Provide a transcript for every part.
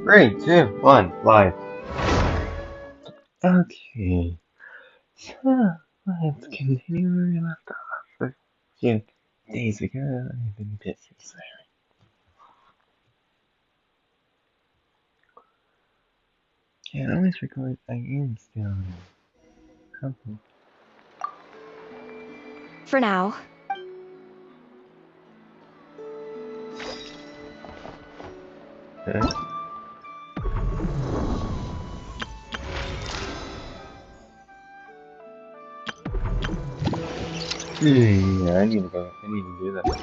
Three, two, one, live. Okay, so let's continue where we left off a few days ago. I've been busy, sorry. Can't always record. I am still something. For now. Yeah, I need to go. I need to do that. Whew.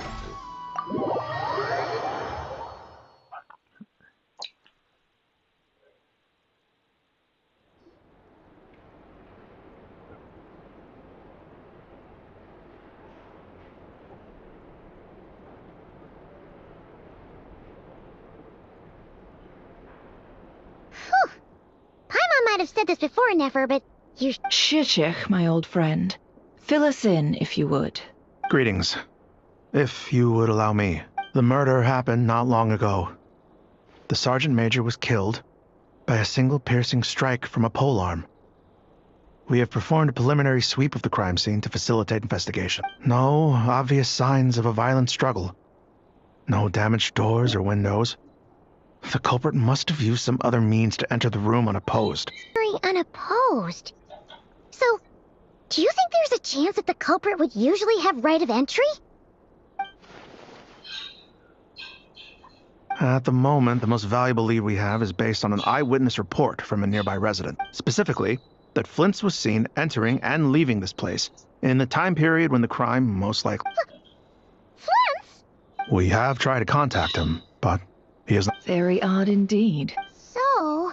Paimon might have said this before, Nefer, but you... Shishich, my old friend. Fill us in, if you would. Greetings. If you would allow me. The murder happened not long ago. The Sergeant Major was killed by a single piercing strike from a polearm. We have performed a preliminary sweep of the crime scene to facilitate investigation. No obvious signs of a violent struggle. No damaged doors or windows. The culprit must have used some other means to enter the room unopposed. very unopposed. So, do you think there's a chance that the culprit would usually have right of entry? At the moment, the most valuable lead we have is based on an eyewitness report from a nearby resident. Specifically, that Flint's was seen entering and leaving this place in the time period when the crime most likely... Flint's? We have tried to contact him, but he is not... Very odd indeed. So,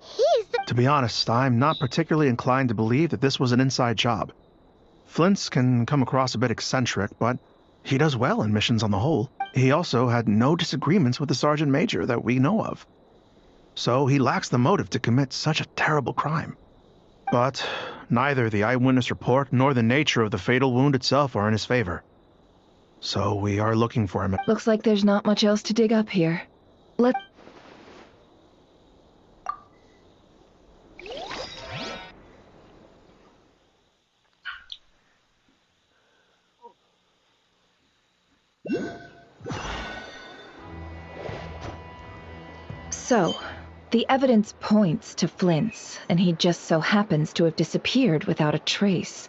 he's the... To be honest, I'm not particularly inclined to believe that this was an inside job. Flint's can come across a bit eccentric, but he does well in missions on the whole. He also had no disagreements with the Sergeant Major that we know of. So he lacks the motive to commit such a terrible crime. But neither the eyewitness report nor the nature of the fatal wound itself are in his favor. So we are looking for him. Looks like there's not much else to dig up here. Let... So, the evidence points to Flint's, and he just so happens to have disappeared without a trace.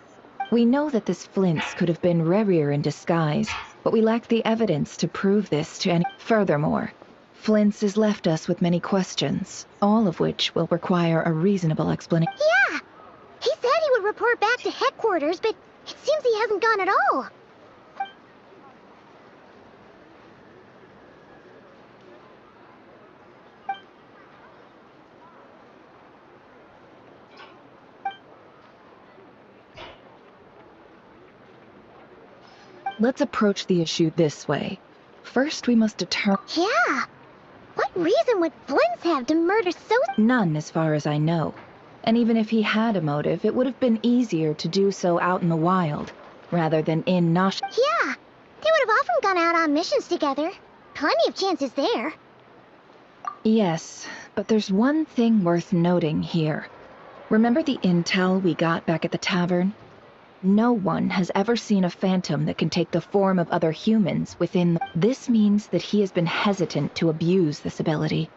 We know that this Flint's could have been Rerir in disguise, but we lack the evidence to prove this to any... Furthermore, Flint's has left us with many questions, all of which will require a reasonable explanation. Yeah! He said he would report back to headquarters, but it seems he hasn't gone at all. Let's approach the issue this way. First, we must determine... Yeah! What reason would Flint's have to murder so... None, as far as I know. And even if he had a motive, it would have been easier to do so out in the wild, rather than in Nosh... Yeah! They would have often gone out on missions together. Plenty of chances there. Yes, but there's one thing worth noting here. Remember the intel we got back at the tavern? No one has ever seen a phantom that can take the form of other humans within... This means that he has been hesitant to abuse this ability,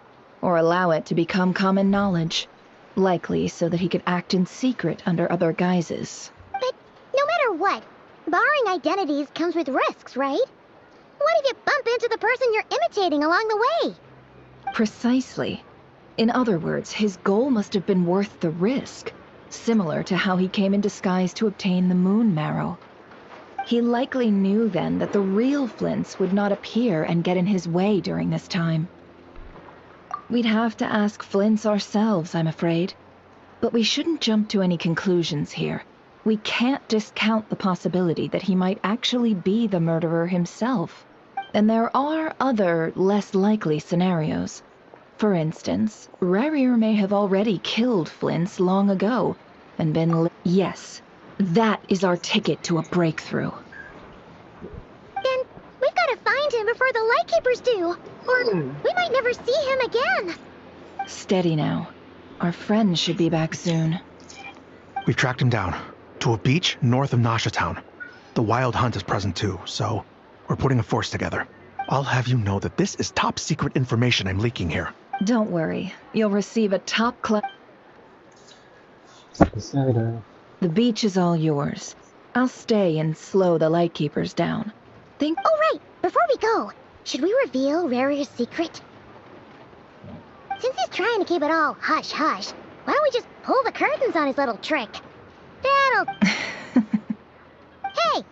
or allow it to become common knowledge. Likely so that he could act in secret under other guises. But no matter what, borrowing identities comes with risks, right? What if you bump into the person you're imitating along the way? Precisely. In other words, his goal must have been worth the risk. Similar to how he came in disguise to obtain the moon marrow. He likely knew then that the real Flint's would not appear and get in his way during this time. We'd have to ask Flint's ourselves, I'm afraid. But we shouldn't jump to any conclusions here. We can't discount the possibility that he might actually be the murderer himself. And there are other, less likely scenarios. For instance, Rerir may have already killed Flint's long ago, and been Yes, that is our ticket to a breakthrough. Then we've got to find him before the Lightkeepers do. Or we might never see him again. Steady now. Our friend should be back soon. We've tracked him down to a beach north of Nasha Town. The Wild Hunt is present too, so we're putting a force together. I'll have you know that this is top secret information I'm leaking here. Don't worry. You'll receive a top-class... Decider. The beach is all yours. I'll stay and slow the Lightkeepers down. Think... Oh, right. Before we go, should we reveal Rarier's secret? Since he's trying to keep it all hush-hush, why don't we just pull the curtains on his little trick? That'll... Hey!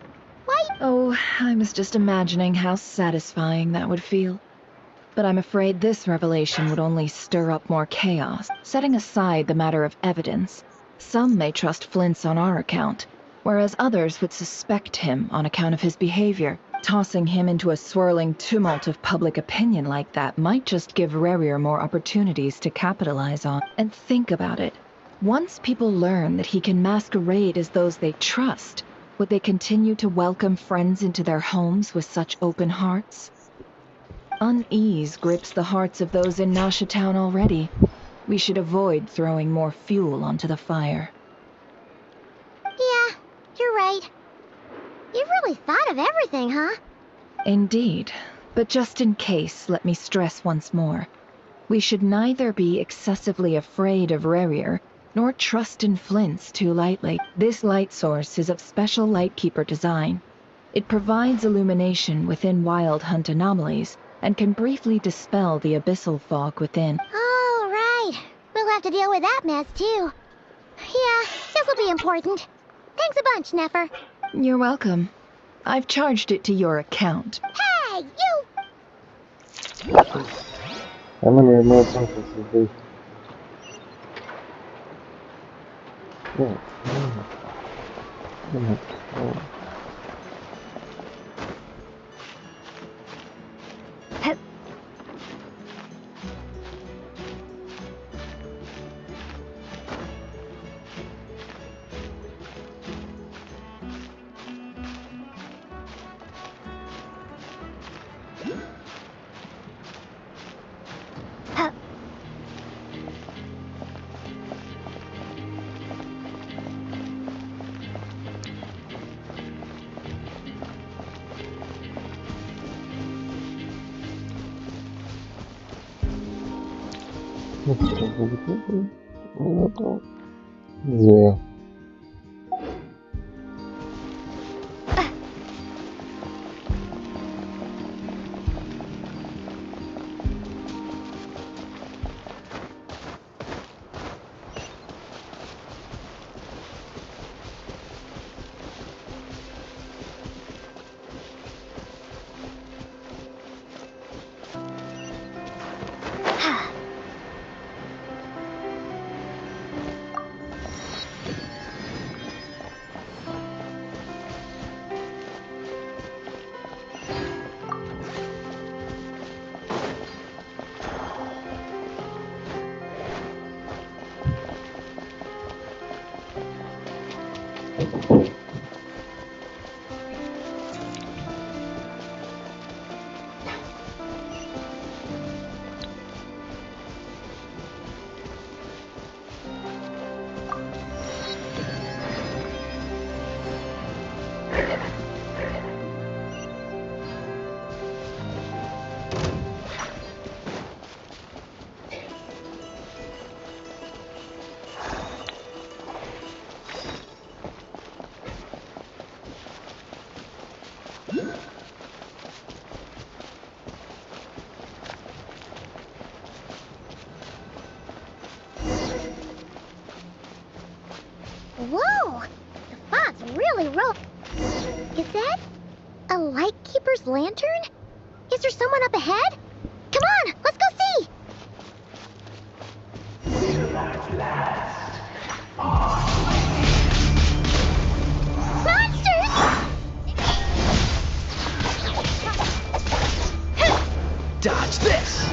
Why... Oh, I was just imagining how satisfying that would feel. But I'm afraid this revelation would only stir up more chaos. Setting aside the matter of evidence, some may trust Flint's on our account, whereas others would suspect him on account of his behavior. Tossing him into a swirling tumult of public opinion like that might just give Rarier more opportunities to capitalize on. And think about it. Once people learn that he can masquerade as those they trust, would they continue to welcome friends into their homes with such open hearts? Unease grips the hearts of those in Nasha Town already. We should avoid throwing more fuel onto the fire. Yeah, you're right. You've really thought of everything, huh? Indeed. But just in case, let me stress once more. We should neither be excessively afraid of Rarier, nor trust in Flint's too lightly. This light source is of special Lightkeeper design. It provides illumination within Wild Hunt anomalies, and can briefly dispel the abyssal fog within. Oh, right. We'll have to deal with that mess, too. Yeah, this'll be important. Thanks a bunch, Nefer. You're welcome. I've charged it to your account. Hey, you! I'm gonna remove something from this. Yeah. Oh. Zero. Whoa! The fog's really rough. Is that a Lightkeeper's lantern? Is there someone up ahead? Come on, let's go see! Monsters! Dodge this!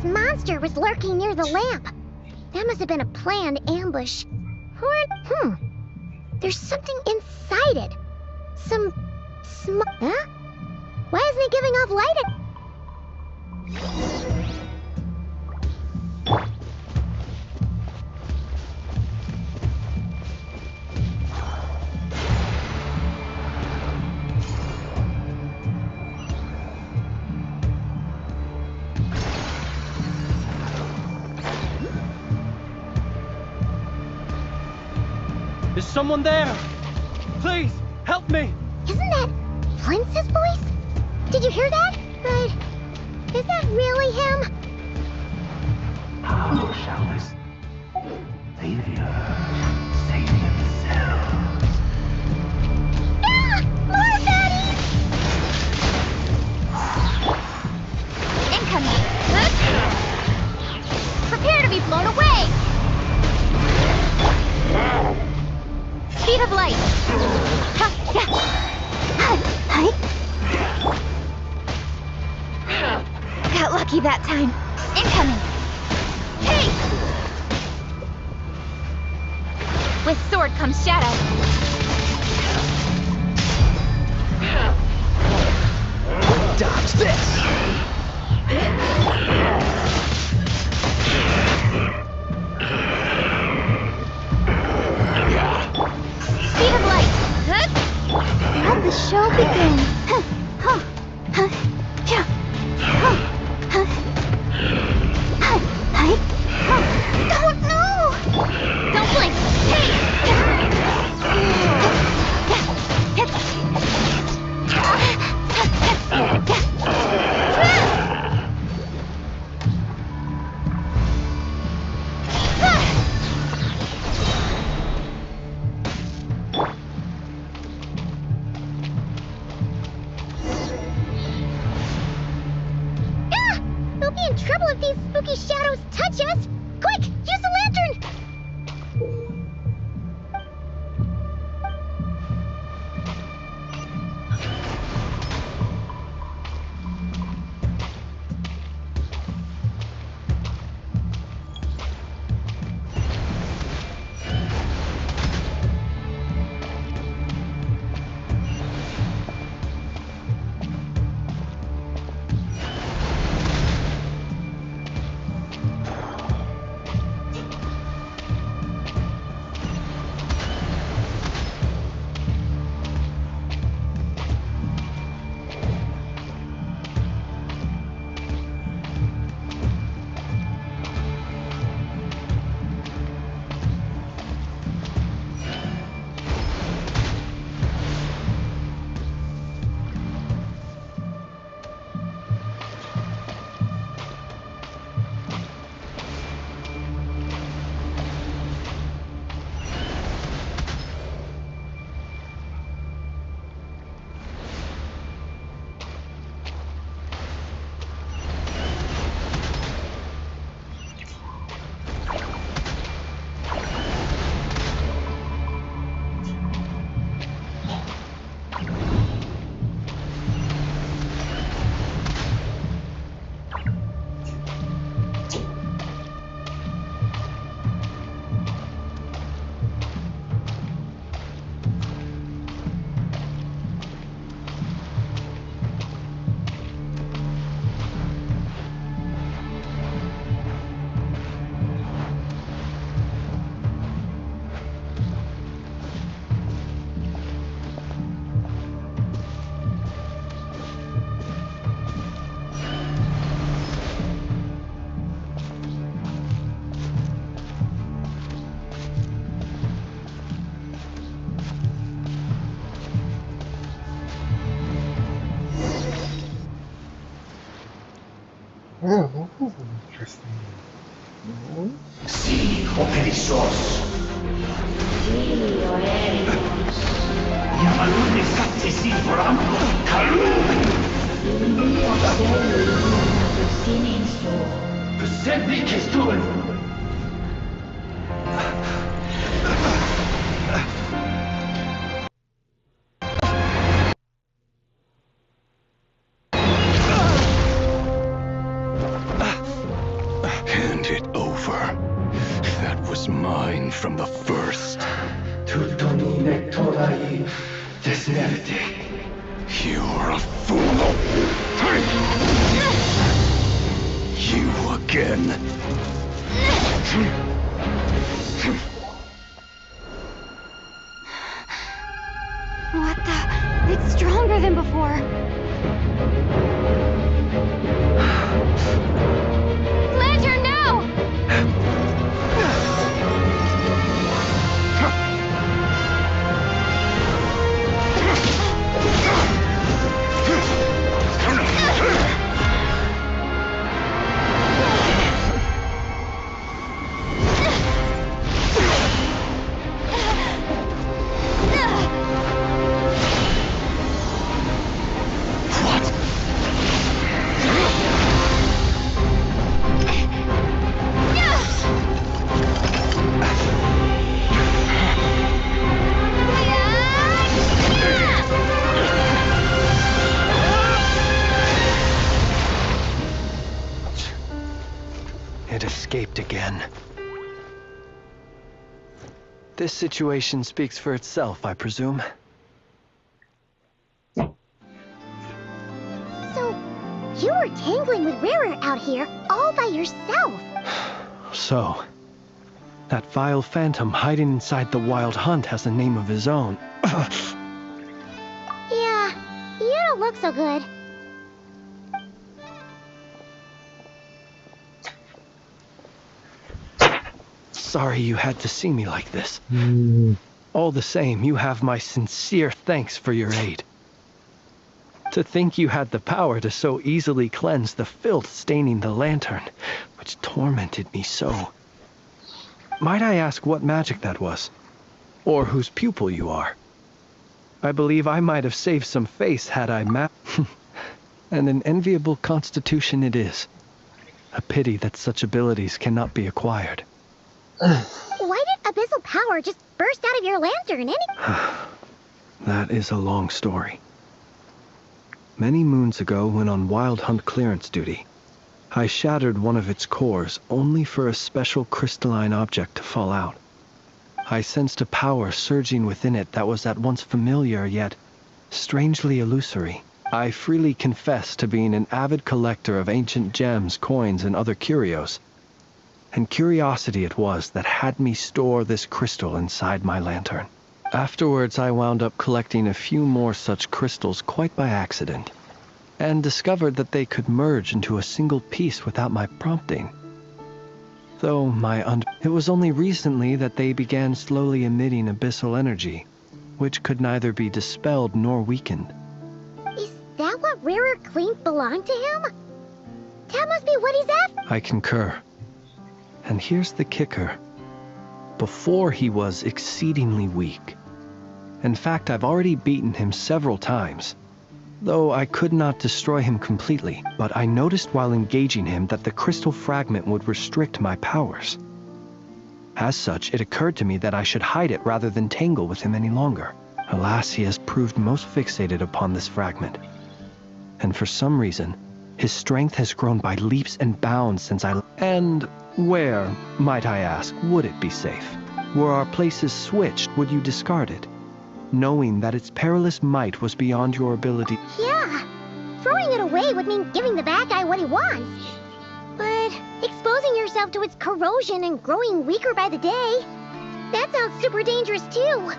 this monster was lurking near the lamp. That must have been a planned ambush. Or, there's something inside it. Huh? Why isn't it giving off light? Is someone there? Please, help me! Isn't that Prince's voice? Did you hear that? But is that really him? How shall this savior save himself? Ah! More baddies! Incoming! Huh? Prepare to be blown away! Speed of light! Ha! Yeah! Hi! Got lucky that time. Incoming! Hey! With sword comes shadow. Dodge this! Speed of light! Huh? Let the show begin. Huh. Huh. Huh. Yeah. Huh. Huh. Huh. Huh. Huh. Don't know! Don't blink! Hey! Ah! We'll be in trouble if these spooky shadows touch us! Quick! Use the lantern! Oh, this is interesting. Sí, o perezosos. Yamalune satse si forambo kalun. Percebni que estuve. over. That was mine from the first. Tutto ni nectorai desnerte. You're a fool! You again! What the? It's stronger than before. Lantern, no! It escaped again. This situation speaks for itself, I presume. So, you were tangling with Rarer out here all by yourself. So, that vile phantom hiding inside the Wild Hunt has a name of his own. Yeah, you don't look so good. Sorry you had to see me like this. All the same, you have my sincere thanks for your aid. To think you had the power to so easily cleanse the filth staining the lantern, which tormented me so. Might I ask what magic that was? Or whose pupil you are? I believe I might have saved some face had I and an enviable constitution it is. A pity that such abilities cannot be acquired. Why did abyssal power just burst out of your lantern That is a long story. Many moons ago, when on Wild Hunt clearance duty, I shattered one of its cores only for a special crystalline object to fall out. I sensed a power surging within it that was at once familiar yet strangely illusory. I freely confess to being an avid collector of ancient gems, coins, and other curios. And curiosity it was that had me store this crystal inside my lantern. Afterwards, I wound up collecting a few more such crystals quite by accident, and discovered that they could merge into a single piece without my prompting. Though it was only recently that they began slowly emitting abyssal energy, which could neither be dispelled nor weakened. Is that what Rarer claimed belonged to him? That must be what he's after. I concur. And here's the kicker. Before he was exceedingly weak. In fact, I've already beaten him several times. Though I could not destroy him completely, but I noticed while engaging him that the crystal fragment would restrict my powers. As such, it occurred to me that I should hide it rather than tangle with him any longer. Alas, he has proved most fixated upon this fragment. And for some reason, his strength has grown by leaps and bounds since And where, might I ask, would it be safe? Were our places switched, would you discard it? Knowing that its perilous might was beyond your ability. Yeah, throwing it away would mean giving the bad guy what he wants. But exposing yourself to its corrosion and growing weaker by the day, that sounds super dangerous too.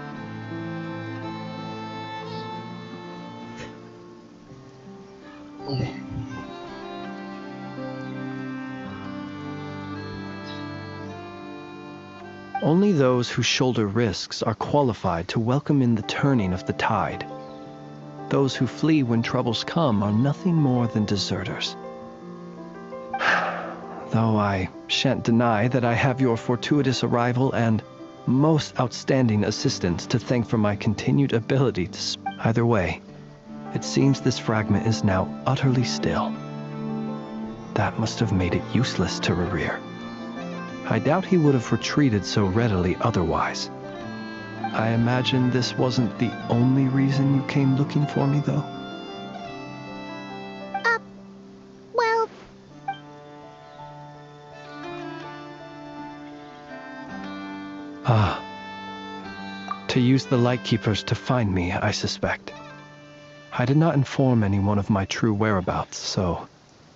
Only those who shoulder risks are qualified to welcome in the turning of the tide. Those who flee when troubles come are nothing more than deserters. Though I shan't deny that I have your fortuitous arrival and most outstanding assistance to thank for my continued ability to Either way, it seems this fragment is now utterly still. That must have made it useless to Rarir. I doubt he would have retreated so readily otherwise. I imagine this wasn't the only reason you came looking for me, though? Well... Ah. To use the Lightkeepers to find me, I suspect. I did not inform anyone of my true whereabouts, so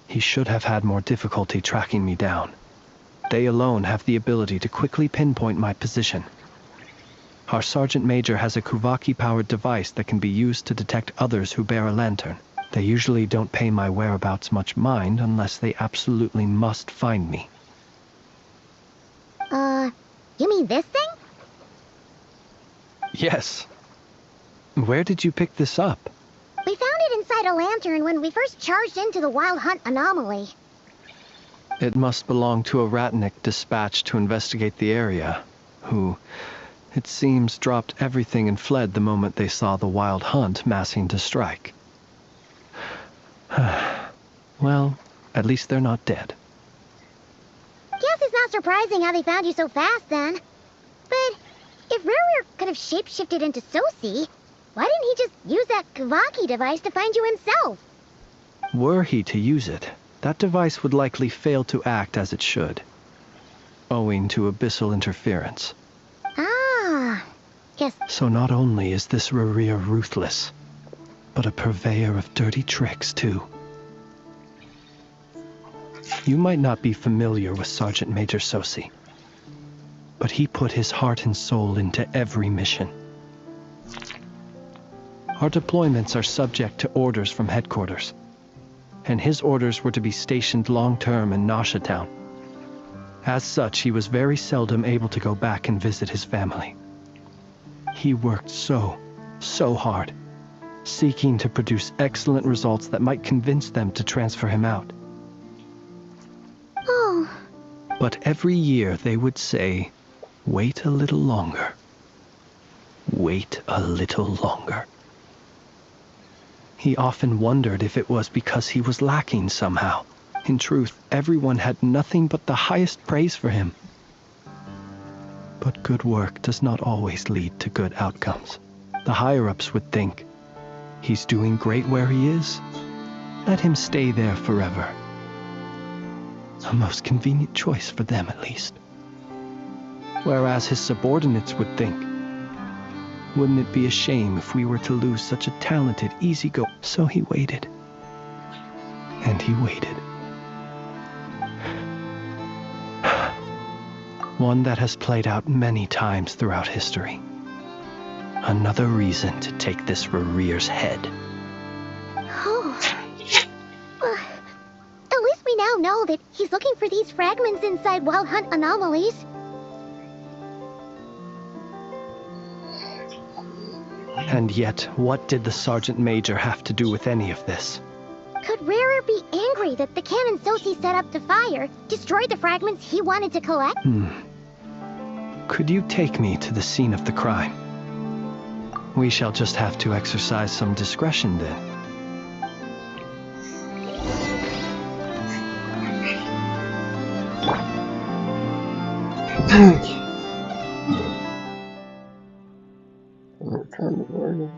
he should have had more difficulty tracking me down. They alone have the ability to quickly pinpoint my position. Our Sergeant Major has a Kuvaki-powered device that can be used to detect others who bear a lantern. They usually don't pay my whereabouts much mind unless they absolutely must find me. You mean this thing? Yes. Where did you pick this up? We found it inside a lantern when we first charged into the Wild Hunt anomaly. It must belong to a Ratnik dispatched to investigate the area, who, it seems, dropped everything and fled the moment they saw the Wild Hunt massing to strike. Well, at least they're not dead. Guess it's not surprising how they found you so fast then. But if Rurir could have shapeshifted into Sosi, why didn't he just use that Kavaki device to find you himself? Were he to use it, that device would likely fail to act as it should, owing to abyssal interference. Ah, guess... So not only is this Rurir ruthless, but a purveyor of dirty tricks, too. You might not be familiar with Sergeant Major Sosi, but he put his heart and soul into every mission. Our deployments are subject to orders from headquarters, and his orders were to be stationed long-term in Nasha Town. As such, he was very seldom able to go back and visit his family. He worked so hard, seeking to produce excellent results that might convince them to transfer him out. Oh. But every year they would say, "Wait a little longer. Wait a little longer." He often wondered if it was because he was lacking somehow. In truth, everyone had nothing but the highest praise for him. But good work does not always lead to good outcomes. The higher-ups would think, he's doing great where he is. Let him stay there forever. A most convenient choice for them, at least. Whereas his subordinates would think, wouldn't it be a shame if we were to lose such a talented, easygoing? So he waited. And he waited. One that has played out many times throughout history. Another reason to take this Rurir's head. Oh. At least we now know that he's looking for these fragments inside Wild Hunt anomalies. And yet, what did the Sergeant Major have to do with any of this? Could Rarer be angry that the cannon Sosi set up to fire destroyed the fragments he wanted to collect? Could you take me to the scene of the crime? We shall just have to exercise some discretion then. What kind of order?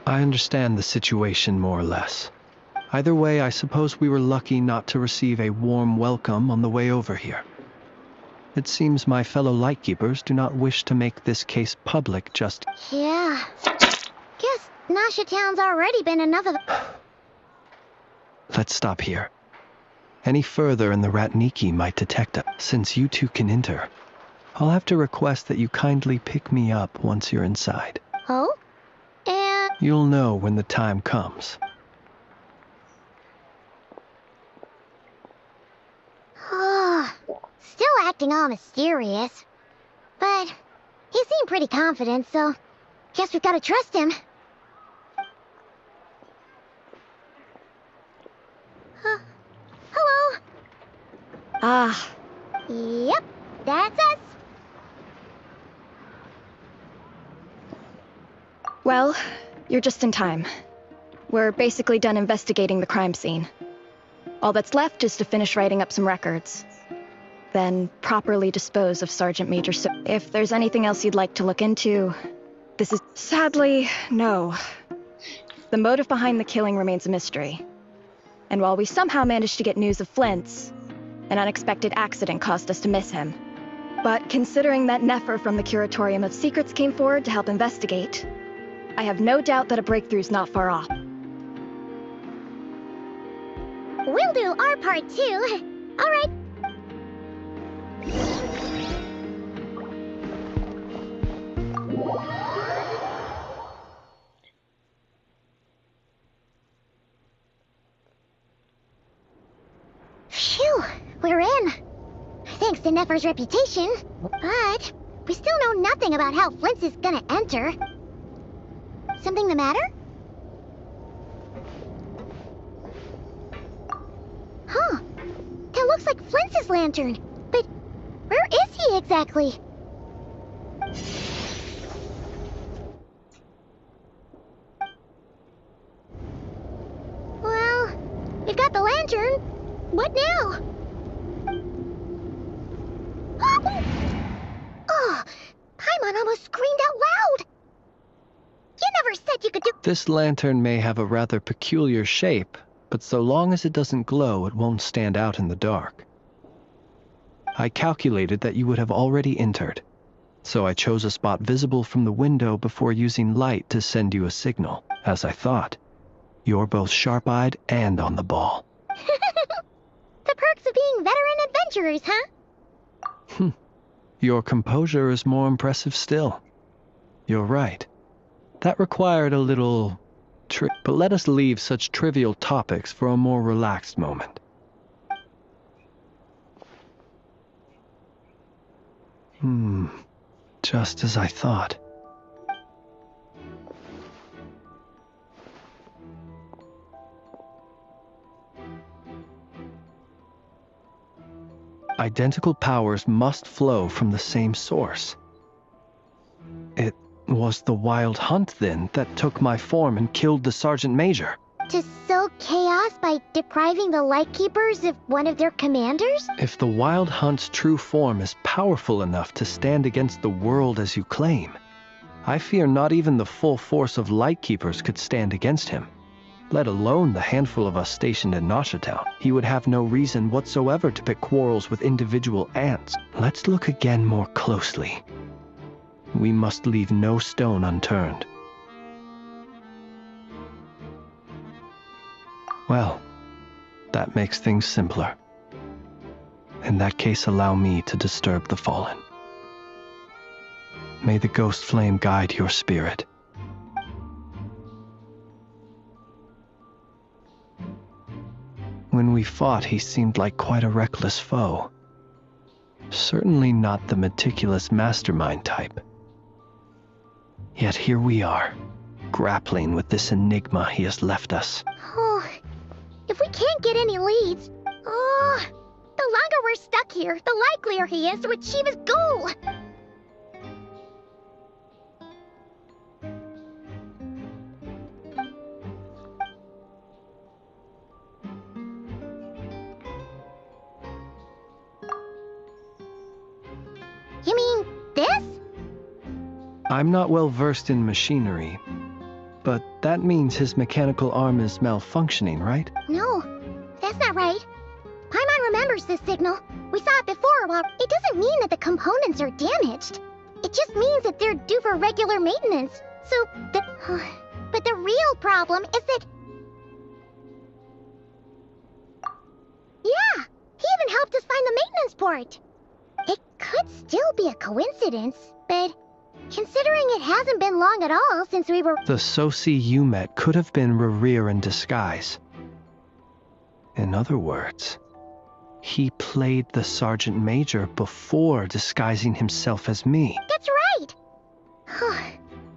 I understand the situation more or less. Either way, I suppose we were lucky not to receive a warm welcome on the way over here. It seems my fellow Lightkeepers do not wish to make this case public just... Yeah. Nasha Town's already been enough of the... Let's stop here. Any further and the Ratniki might detect us. Since you two can enter, I'll have to request that you kindly pick me up once you're inside. Oh? And... You'll know when the time comes. Still acting all mysterious. But he seemed pretty confident, so guess we've gotta trust him. Hello? Ah, Yep, that's us. well, you're just in time. We're basically done investigating the crime scene. All that's left is to finish writing up some records. Then properly dispose of Sergeant Major If there's anything else you'd like to look into, this is... Sadly, no. The motive behind the killing remains a mystery. And while we somehow managed to get news of Flint's, an unexpected accident caused us to miss him. But considering that Nefer from the Curatorium of Secrets came forward to help investigate, I have no doubt that a breakthrough's not far off. We'll do our part too. All right. Phew, we're in. Thanks to Nefer's reputation. But we still know nothing about how Flint's is gonna enter. Something the matter? Huh. That looks like Flint's lantern. But where is he exactly? Well, we've got the lantern. What now? Oh, Paimon almost screamed out loud. You never said you could do... This lantern may have a rather peculiar shape, but so long as it doesn't glow, it won't stand out in the dark. I calculated that you would have already entered, so I chose a spot visible from the window before using light to send you a signal. As I thought, you're both sharp-eyed and on the ball. The perks of being veteran adventurers, huh? Your composure is more impressive still. You're right. That required a little trick, but let us leave such trivial topics for a more relaxed moment. Just as I thought. Identical powers must flow from the same source. It was the Wild Hunt, then, that took my form and killed the Sergeant Major. To sow chaos by depriving the Lightkeepers of one of their commanders? If the Wild Hunt's true form is powerful enough to stand against the world as you claim, I fear not even the full force of Lightkeepers could stand against him, let alone the handful of us stationed in Nasha Town. He would have no reason whatsoever to pick quarrels with individual ants. Let's look again more closely. We must leave no stone unturned. Well, that makes things simpler. In that case, allow me to disturb the fallen. May the ghost flame guide your spirit. When we fought, he seemed like quite a reckless foe. Certainly not the meticulous mastermind type. Yet here we are, grappling with this enigma he has left us. Oh, if we can't get any leads, the longer we're stuck here, the likelier he is to achieve his goal. You mean this? I'm not well versed in machinery, but that means his mechanical arm is malfunctioning, right? No, that's not right. Paimon remembers this signal. We saw it before. Well, it doesn't mean that the components are damaged. It just means that they're due for regular maintenance. So, But the real problem is that... Yeah, he even helped us find the maintenance port. It could still be a coincidence, but considering it hasn't been long at all since we were... The Sosi you met could have been Rerir in disguise. In other words, he played the Sergeant Major before disguising himself as me. That's right!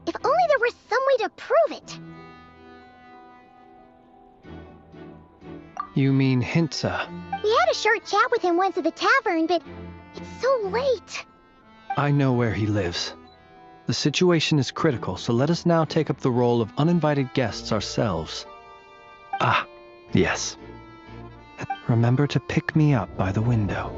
If only there were some way to prove it. You mean Hintsa? We had a short chat with him once at the tavern, but it's so late. I know where he lives. The situation is critical, so let us now take up the role of uninvited guests ourselves. Ah, yes. Remember to pick me up by the window.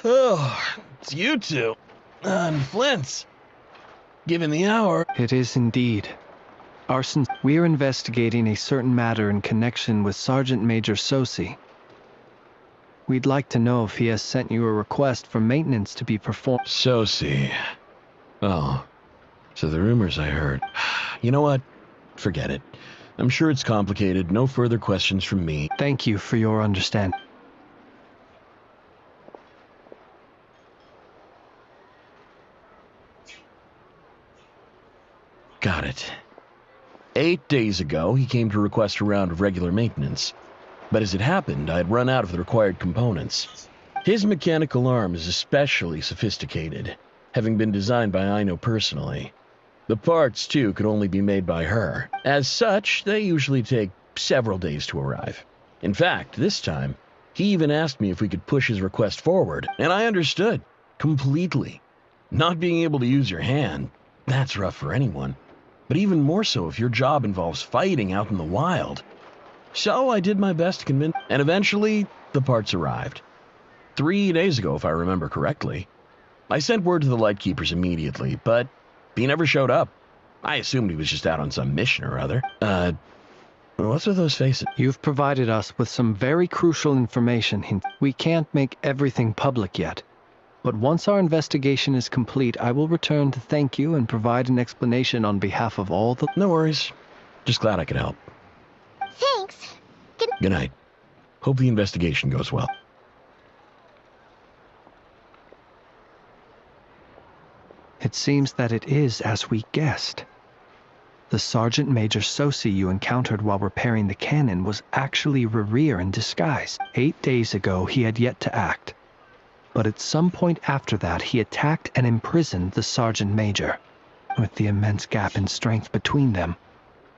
Oh, it's you two. I'm Flint's. Given the hour... It is indeed. Arson, we're investigating a certain matter in connection with Sergeant Major Sosi. We'd like to know if he has sent you a request for maintenance to be performed. Sosi. Oh, so the rumors I heard. You know what? Forget it. I'm sure it's complicated. No further questions from me. Thank you for your understanding. Got it. 8 days ago, he came to request a round of regular maintenance. But as it happened, I had run out of the required components. His mechanical arm is especially sophisticated, having been designed by Aino personally. The parts, too, could only be made by her. As such, they usually take several days to arrive. In fact, this time, he even asked me if we could push his request forward, and I understood. Completely. Not being able to use your hand, that's rough for anyone. But even more so if your job involves fighting out in the wild. So I did my best to convince, and eventually, the parts arrived. 3 days ago, if I remember correctly. I sent word to the Lightkeepers immediately, but he never showed up. I assumed he was just out on some mission or other. What's with those faces? You've provided us with some very crucial information. We can't make everything public yet. But once our investigation is complete, I will return to thank you and provide an explanation on behalf of all the... No worries. Just glad I could help. Thanks. Good night. Hope the investigation goes well. It seems that it is as we guessed. The Sergeant Major Sosi you encountered while repairing the cannon was actually Rerir in disguise. 8 days ago, he had yet to act. But at some point after that, he attacked and imprisoned the Sergeant Major. With the immense gap in strength between them,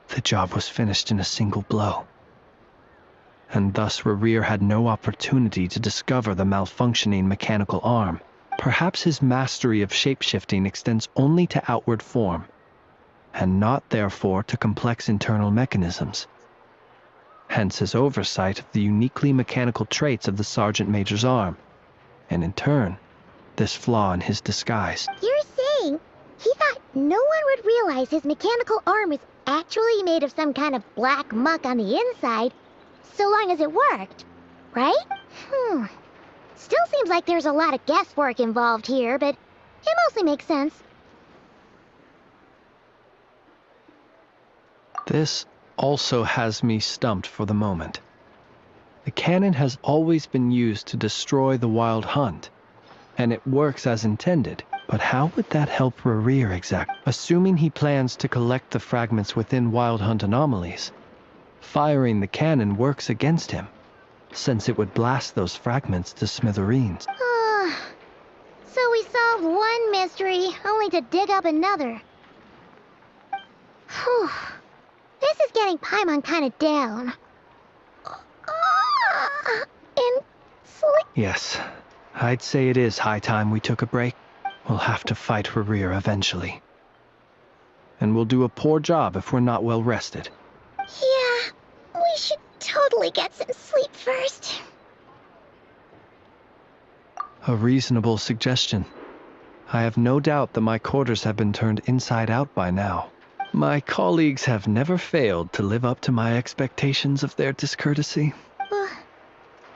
the job was finished in a single blow. And thus Rerir had no opportunity to discover the malfunctioning mechanical arm. Perhaps his mastery of shapeshifting extends only to outward form, and not therefore to complex internal mechanisms. Hence his oversight of the uniquely mechanical traits of the Sergeant Major's arm, and in turn, this flaw in his disguise. You're saying he thought no one would realize his mechanical arm was actually made of some kind of black muck on the inside, so long as it worked, right? Still seems like there's a lot of guesswork involved here, but it mostly makes sense. This also has me stumped for the moment. The cannon has always been used to destroy the Wild Hunt, and it works as intended. But how would that help Rerir exactly? Assuming he plans to collect the fragments within Wild Hunt anomalies, firing the cannon works against him, since it would blast those fragments to smithereens. mystery, only to dig up another. Whew. This is getting Paimon kind of down. And sleep. Yes, I'd say it is high time we took a break. We'll have to fight for Rear eventually. And we'll do a poor job if we're not well rested. Yeah, we should totally get some sleep first. A reasonable suggestion. I have no doubt that my quarters have been turned inside out by now. My colleagues have never failed to live up to my expectations of their discourtesy.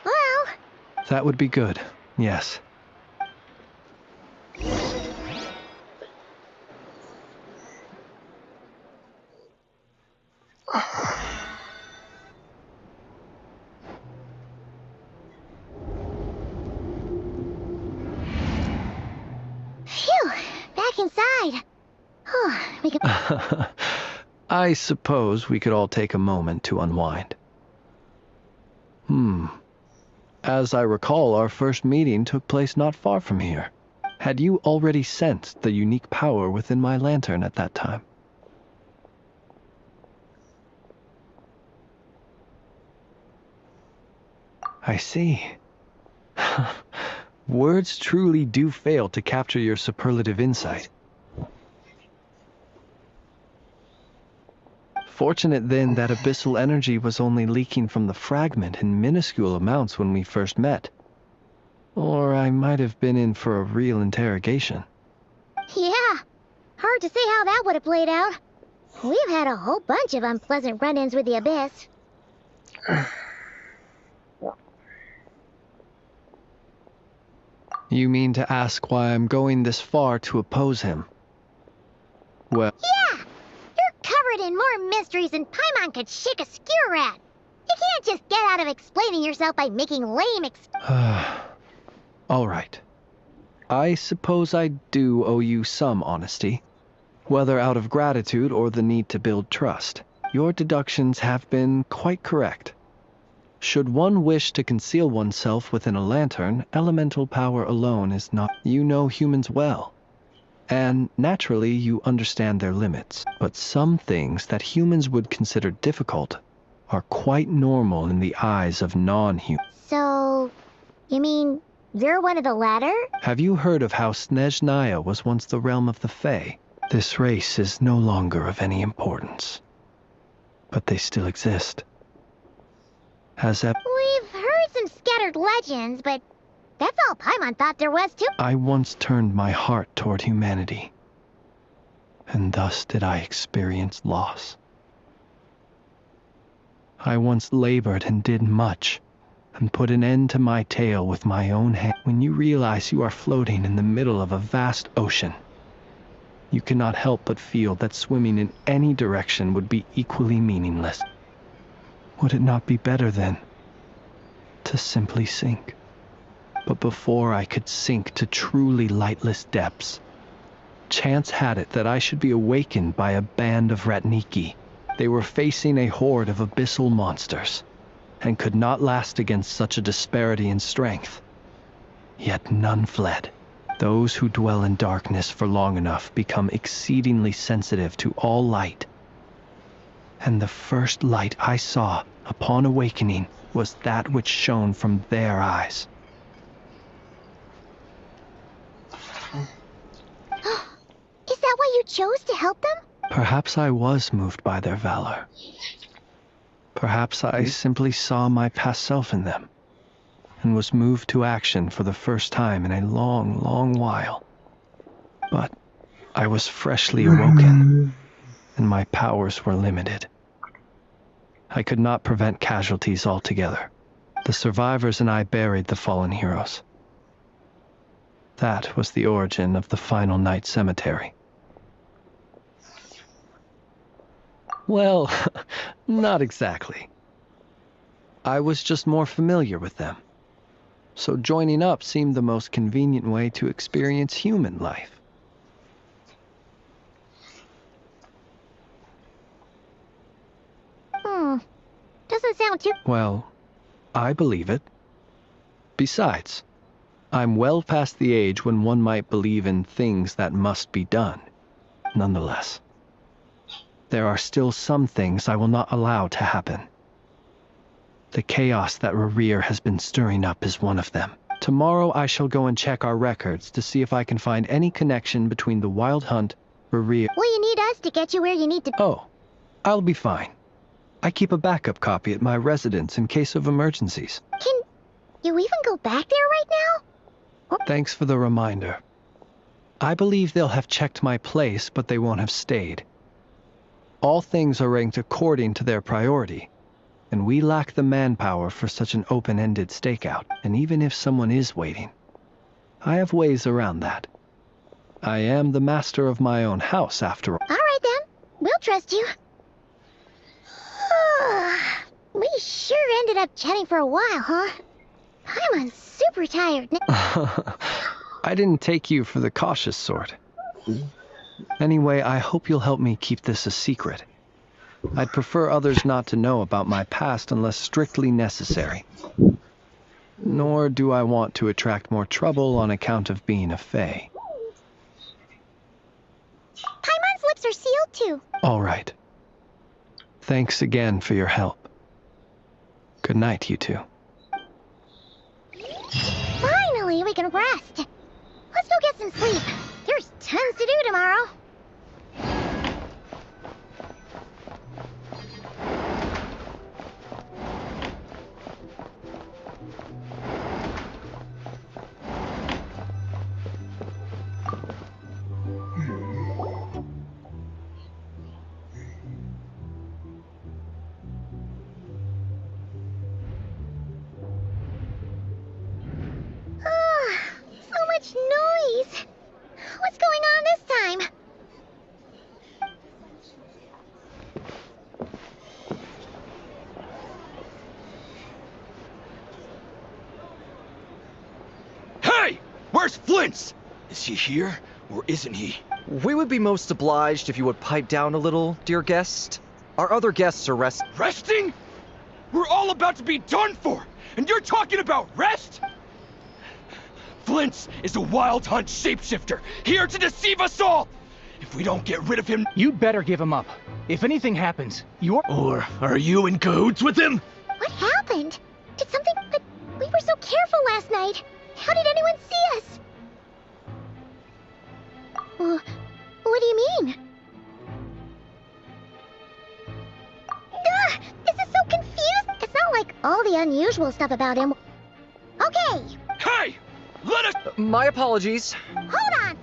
Well... That would be good, yes. Phew, back inside. We could... I suppose we could all take a moment to unwind. As I recall, our first meeting took place not far from here. Had you already sensed the unique power within my lantern at that time? I see. Words truly do fail to capture your superlative insight. Fortunate then that abyssal energy was only leaking from the fragment in minuscule amounts when we first met. Or I might have been in for a real interrogation. Yeah, hard to say how that would have played out. We've had a whole bunch of unpleasant run-ins with the Abyss. You mean to ask why I'm going this far to oppose him? Well... Yeah! You're covered in more mysteries than Paimon could shake a skewer at. You can't just get out of explaining yourself by making lame All right. I suppose I do owe you some honesty. Whether out of gratitude or the need to build trust, your deductions have been quite correct. Should one wish to conceal oneself within a lantern, elemental power alone is not... You know humans well. And naturally, you understand their limits. But some things that humans would consider difficult are quite normal in the eyes of non-humans. So, you mean you're one of the latter? Have you heard of how Snezhnaya was once the realm of the Fae? This race is no longer of any importance. But they still exist. We've heard some scattered legends, but that's all Paimon thought there was too. I once turned my heart toward humanity, and thus did I experience loss. I once labored and did much, and put an end to my tale with my own hand. When you realize you are floating in the middle of a vast ocean, you cannot help but feel that swimming in any direction would be equally meaningless. Would it not be better, then, to simply sink? But before I could sink to truly lightless depths, chance had it that I should be awakened by a band of Ratniki. They were facing a horde of abyssal monsters, and could not last against such a disparity in strength. Yet none fled. Those who dwell in darkness for long enough become exceedingly sensitive to all light. And the first light I saw, upon awakening, was that which shone from their eyes. Is that why you chose to help them? Perhaps I was moved by their valor. Perhaps I simply saw my past self in them, and was moved to action for the first time in a long, long while. But I was freshly awoken, and my powers were limited. I could not prevent casualties altogether. The survivors and I buried the fallen heroes. That was the origin of the Final Night Cemetery. Well, not exactly. I was just more familiar with them. So joining up seemed the most convenient way to experience human life. Doesn't sound too... Well, I believe it. Besides, I'm well past the age when one might believe in things that must be done. Nonetheless, there are still some things I will not allow to happen. The chaos that Rerir has been stirring up is one of them. Tomorrow I shall go and check our records to see if I can find any connection between the Wild Hunt, Rerir... Well, you need us to get you where you need to be. Oh, I'll be fine. I keep a backup copy at my residence in case of emergencies. Can you even go back there right now? Thanks for the reminder. I believe they'll have checked my place, but they won't have stayed. All things are ranked according to their priority, and we lack the manpower for such an open-ended stakeout. And even if someone is waiting, I have ways around that. I am the master of my own house, after all. All right, then. We'll trust you. We sure ended up chatting for a while, huh? I'm super tired now. I didn't take you for the cautious sort. Anyway, I hope you'll help me keep this a secret. I'd prefer others not to know about my past unless strictly necessary. Nor do I want to attract more trouble on account of being a fae. Paimon's lips are sealed too. All right. Thanks again for your help. Good night, you two. Finally, we can rest. Let's go get some sleep. There's tons to do tomorrow. So much noise. What's going on this time? Hey! Where's Flint's? Is he here, or isn't he? We would be most obliged if you would pipe down a little, dear guest. Our other guests are Resting? We're all about to be done for, and you're talking about rest? Flint's is a Wild Hunt shapeshifter, here to deceive us all! If we don't get rid of him... You'd better give him up. If anything happens, you're... Or are you in cahoots with him? What happened? Did something... But we were so careful last night. How did anyone see us? What do you mean? Ugh, this is so confused. It's not like all the unusual stuff about him. Okay, Hey! Let us... My apologies. hold on.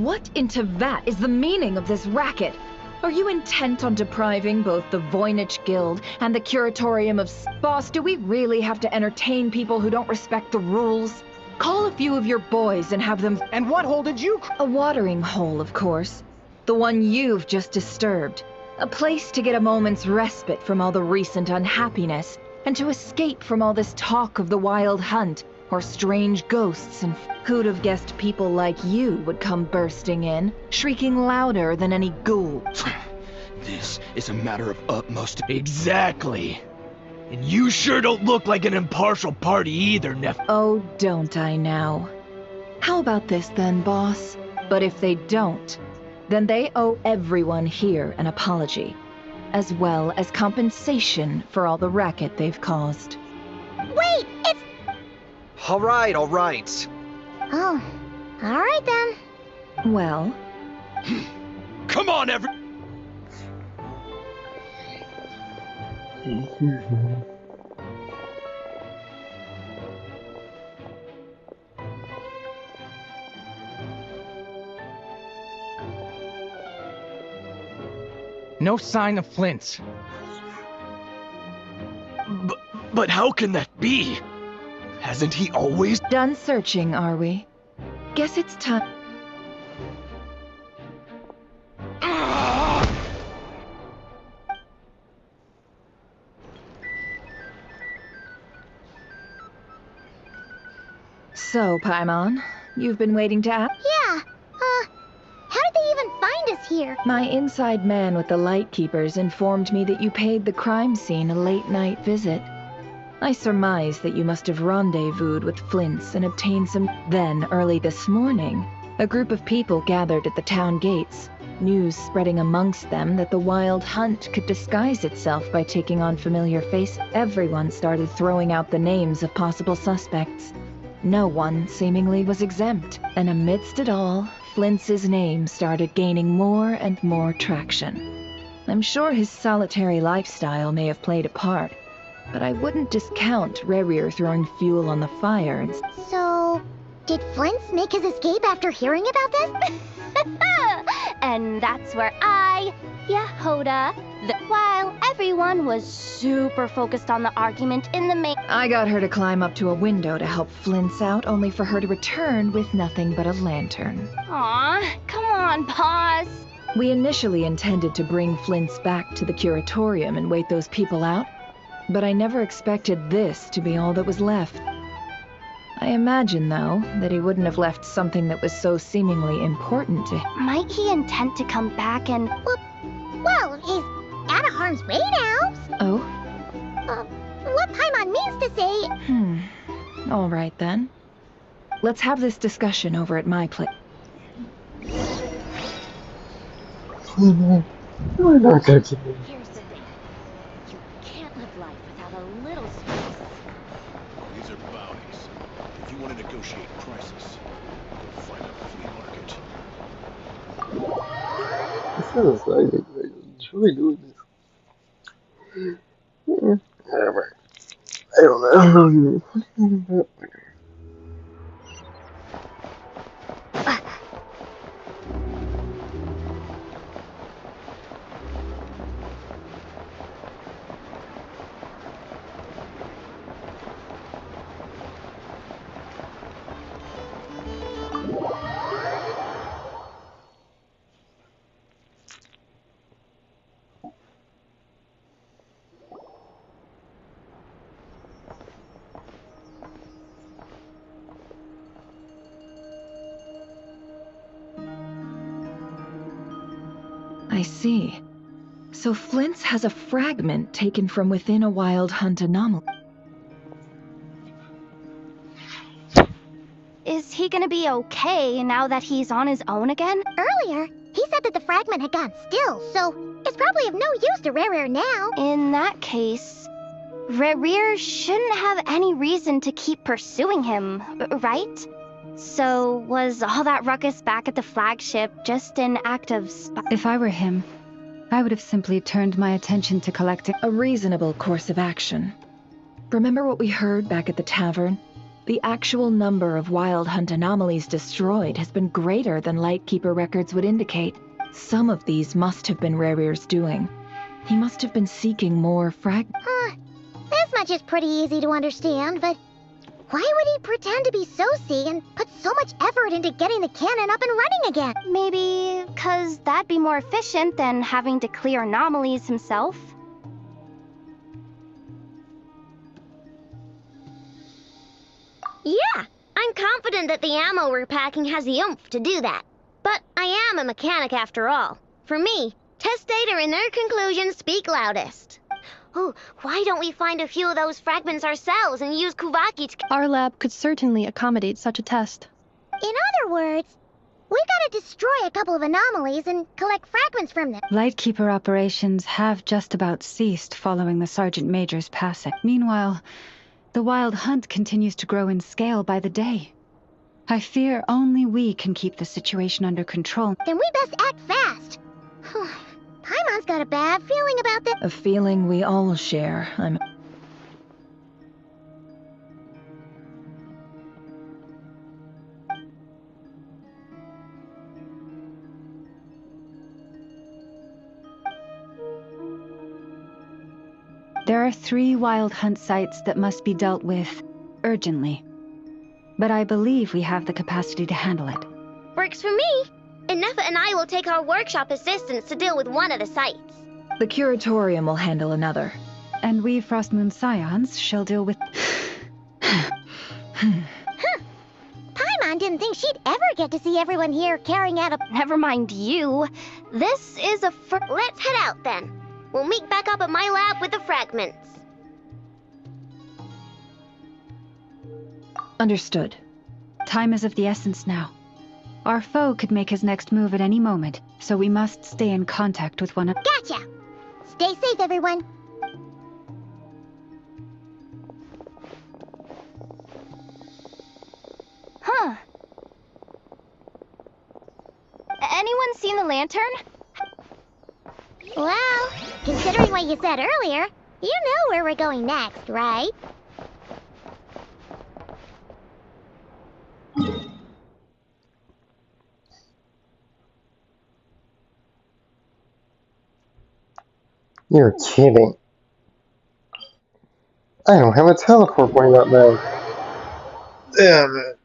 What in Tevat is the meaning of this racket? Are you intent on depriving both the Voynich Guild and the Curatorium of... Boss, do we really have to entertain people who don't respect the rules? Call a few of your boys and have them... And what hole did you... A watering hole, of course. The one you've just disturbed. A place to get a moment's respite from all the recent unhappiness, and to escape from all this talk of the Wild Hunt, or strange ghosts, and who'd have guessed people like you would come bursting in, shrieking louder than any ghoul. This is a matter of utmost... Exactly. And you sure don't look like an impartial party either, Neff. Oh, don't I now? How about this then, boss? But if they don't, then they owe everyone here an apology, as well as compensation for all the racket they've caused. Wait, it's... All right, all right. Oh, all right then. Well, Come on, every... No sign of Flint's. But how can that be? Hasn't he always... done searching, are we? Guess it's time. So, Paimon, you've been waiting to ask? Yeah, how did they even find us here? My inside man with the Lightkeepers informed me that you paid the crime scene a late-night visit. I surmise that you must have rendezvoused with Flint's and obtained some. Then, early this morning, a group of people gathered at the town gates, news spreading amongst them that the Wild Hunt could disguise itself by taking on familiar faces. Everyone started throwing out the names of possible suspects. No one, seemingly, was exempt, and amidst it all, Flint's name started gaining more and more traction. I'm sure his solitary lifestyle may have played a part, but I wouldn't discount Rerir throwing fuel on the fire. So, did Flint's make his escape after hearing about this? And that's where Yehoda, while everyone was super focused on the argument in the main... I got her to climb up to a window to help Flint's out, only for her to return with nothing but a lantern. Aw, come on, pause. We initially intended to bring Flint's back to the curatorium and wait those people out, but I never expected this to be all that was left. I imagine, though, that he wouldn't have left something that was so seemingly important to him. Might he intend to come back and... Well, he's out of harm's way now. Oh? What Paimon means to say... All right, then. Let's have this discussion over at my place. We're not going to be. Here's the thing. You can't live life without a little space. These are bounties. If you want to negotiate prices, go find a flea market. It feels like I enjoy doing this. Whatever. I don't know. I see. So Flint's has a fragment taken from within a Wild Hunt anomaly. Is he gonna be okay now that he's on his own again? Earlier, he said that the fragment had gone still, so it's probably of no use to Rerir now. In that case, Rerir shouldn't have any reason to keep pursuing him, right? So, was all that ruckus back at the flagship just an act of If I were him, I would have simply turned my attention to collecting... A reasonable course of action. Remember what we heard back at the tavern? The actual number of Wild Hunt anomalies destroyed has been greater than Lightkeeper records would indicate. Some of these must have been Rerir's doing. He must have been seeking more This much is pretty easy to understand, but why would he pretend to be Soci and put so much effort into getting the cannon up and running again? Maybe 'cause that'd be more efficient than having to clear anomalies himself. Yeah, I'm confident that the ammo we're packing has the oomph to do that. But I am a mechanic after all. For me, test data and their conclusions speak loudest. Oh, why don't we find a few of those fragments ourselves and use Kuvaki to... Our lab could certainly accommodate such a test. In other words, we gotta destroy a couple of anomalies and collect fragments from them. Lightkeeper operations have just about ceased following the Sergeant Major's passing. Meanwhile, the Wild Hunt continues to grow in scale by the day. I fear only we can keep the situation under control. Then we best act fast. Paimon's got a bad feeling about this. A feeling we all share. There are 3 Wild Hunt sites that must be dealt with urgently. But I believe we have the capacity to handle it. Works for me. Nefa and I will take our workshop assistants to deal with one of the sites. The curatorium will handle another. And we Frostmoon Scions shall deal with... Paimon didn't think she'd ever get to see everyone here carrying out a... Never mind you. This is a Let's head out then. We'll meet back up at my lab with the fragments. Understood. Time is of the essence now. Our foe could make his next move at any moment, so we must stay in contact with one another. Gotcha! Stay safe, everyone. Huh. Anyone seen the lantern? Well, considering what you said earlier, you know where we're going next, right? You're kidding. I don't have a teleport point up now. Damn it.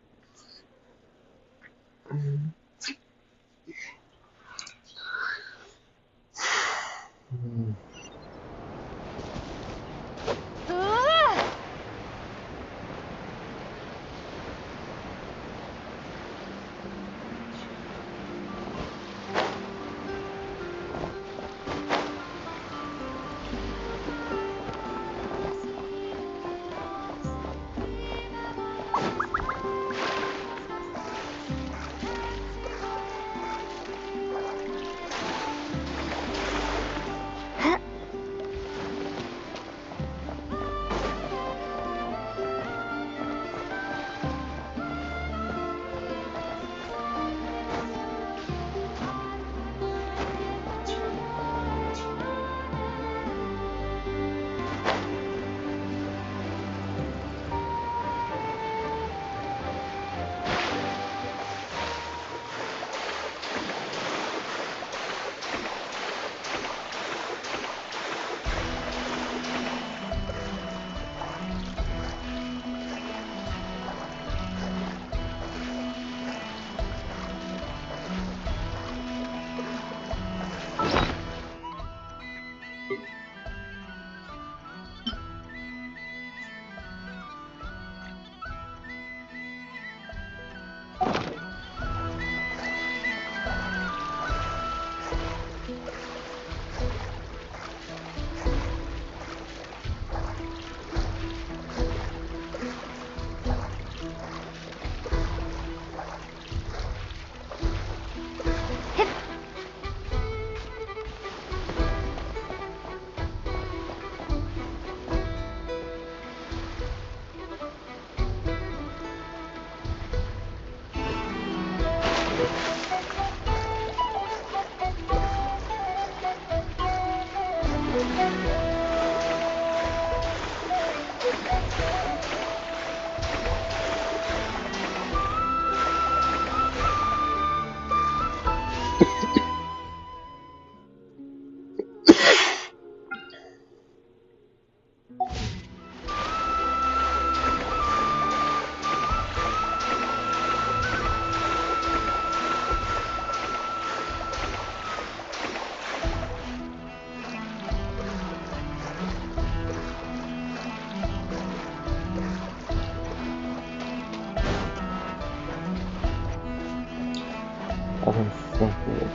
I was thinking of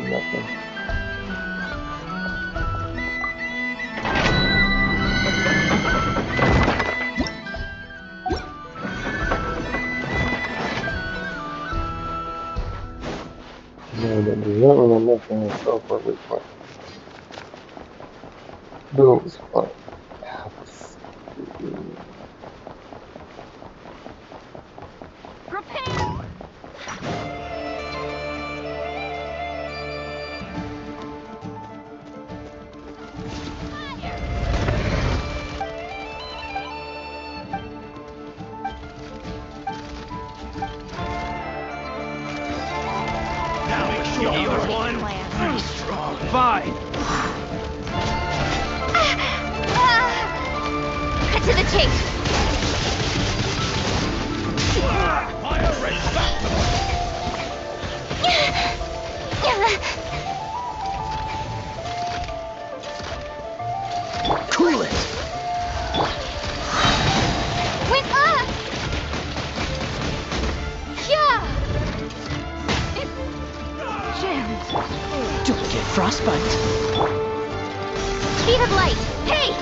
nothing. No, that does not remember nothing itself or weakness. Boom, spot. Fine. Cut to the chase. Cool it. Went up. Yeah. Don't get frostbite. Speed of light. Hey.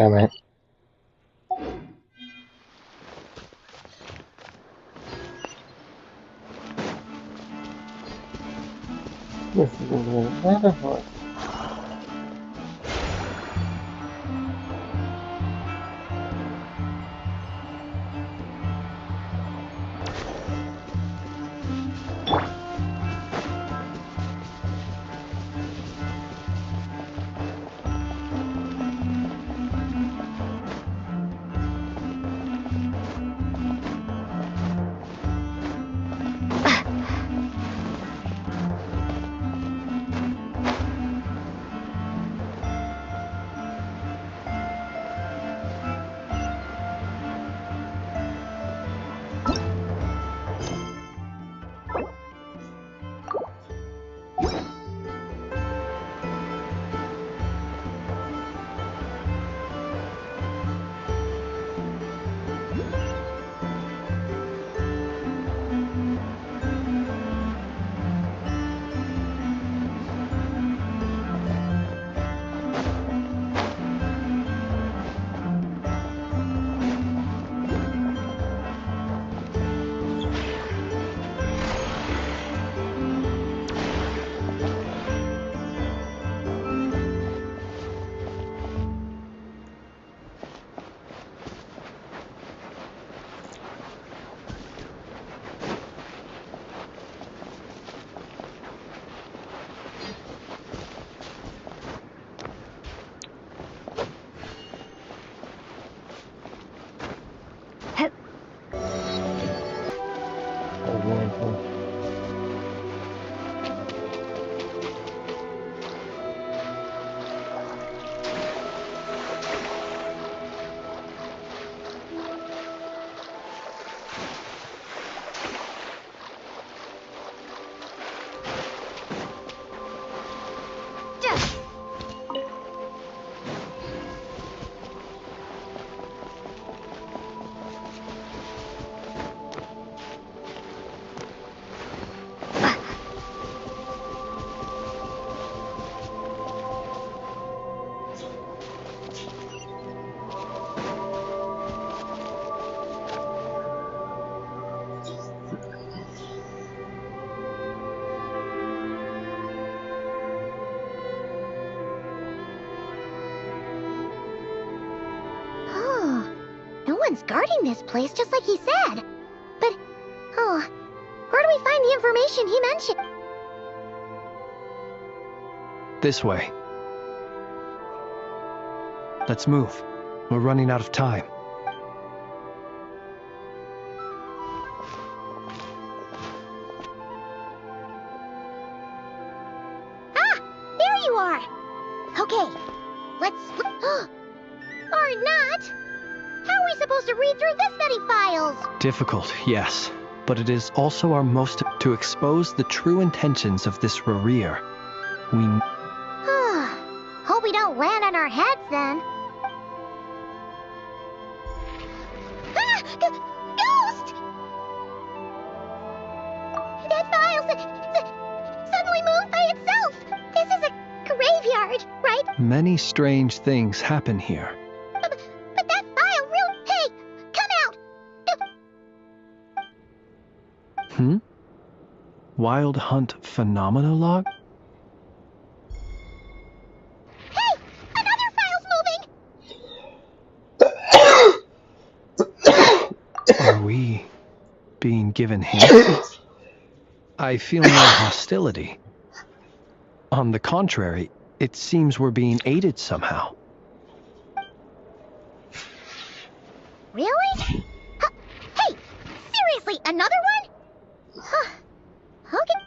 Damn it. This is gonna be another one. Someone's guarding this place just like he said. But, where do we find the information he mentioned? This way. Let's move. We're running out of time. Ah! There you are! Okay, let's... or not! How are we supposed to read through this many files? Difficult, yes. But it is also our most... to expose the true intentions of this Rerir. We... Hope we don't land on our heads then. Ah! Ghost! That file suddenly moved by itself! This is a graveyard, right? Many strange things happen here. But that file real... Hey! Come out! Wild Hunt Phenomenologue? Hey! Another file's moving! Are we being given hints? I feel no hostility. On the contrary, it seems we're being aided somehow. Really? Hey! Seriously, another one? Okay.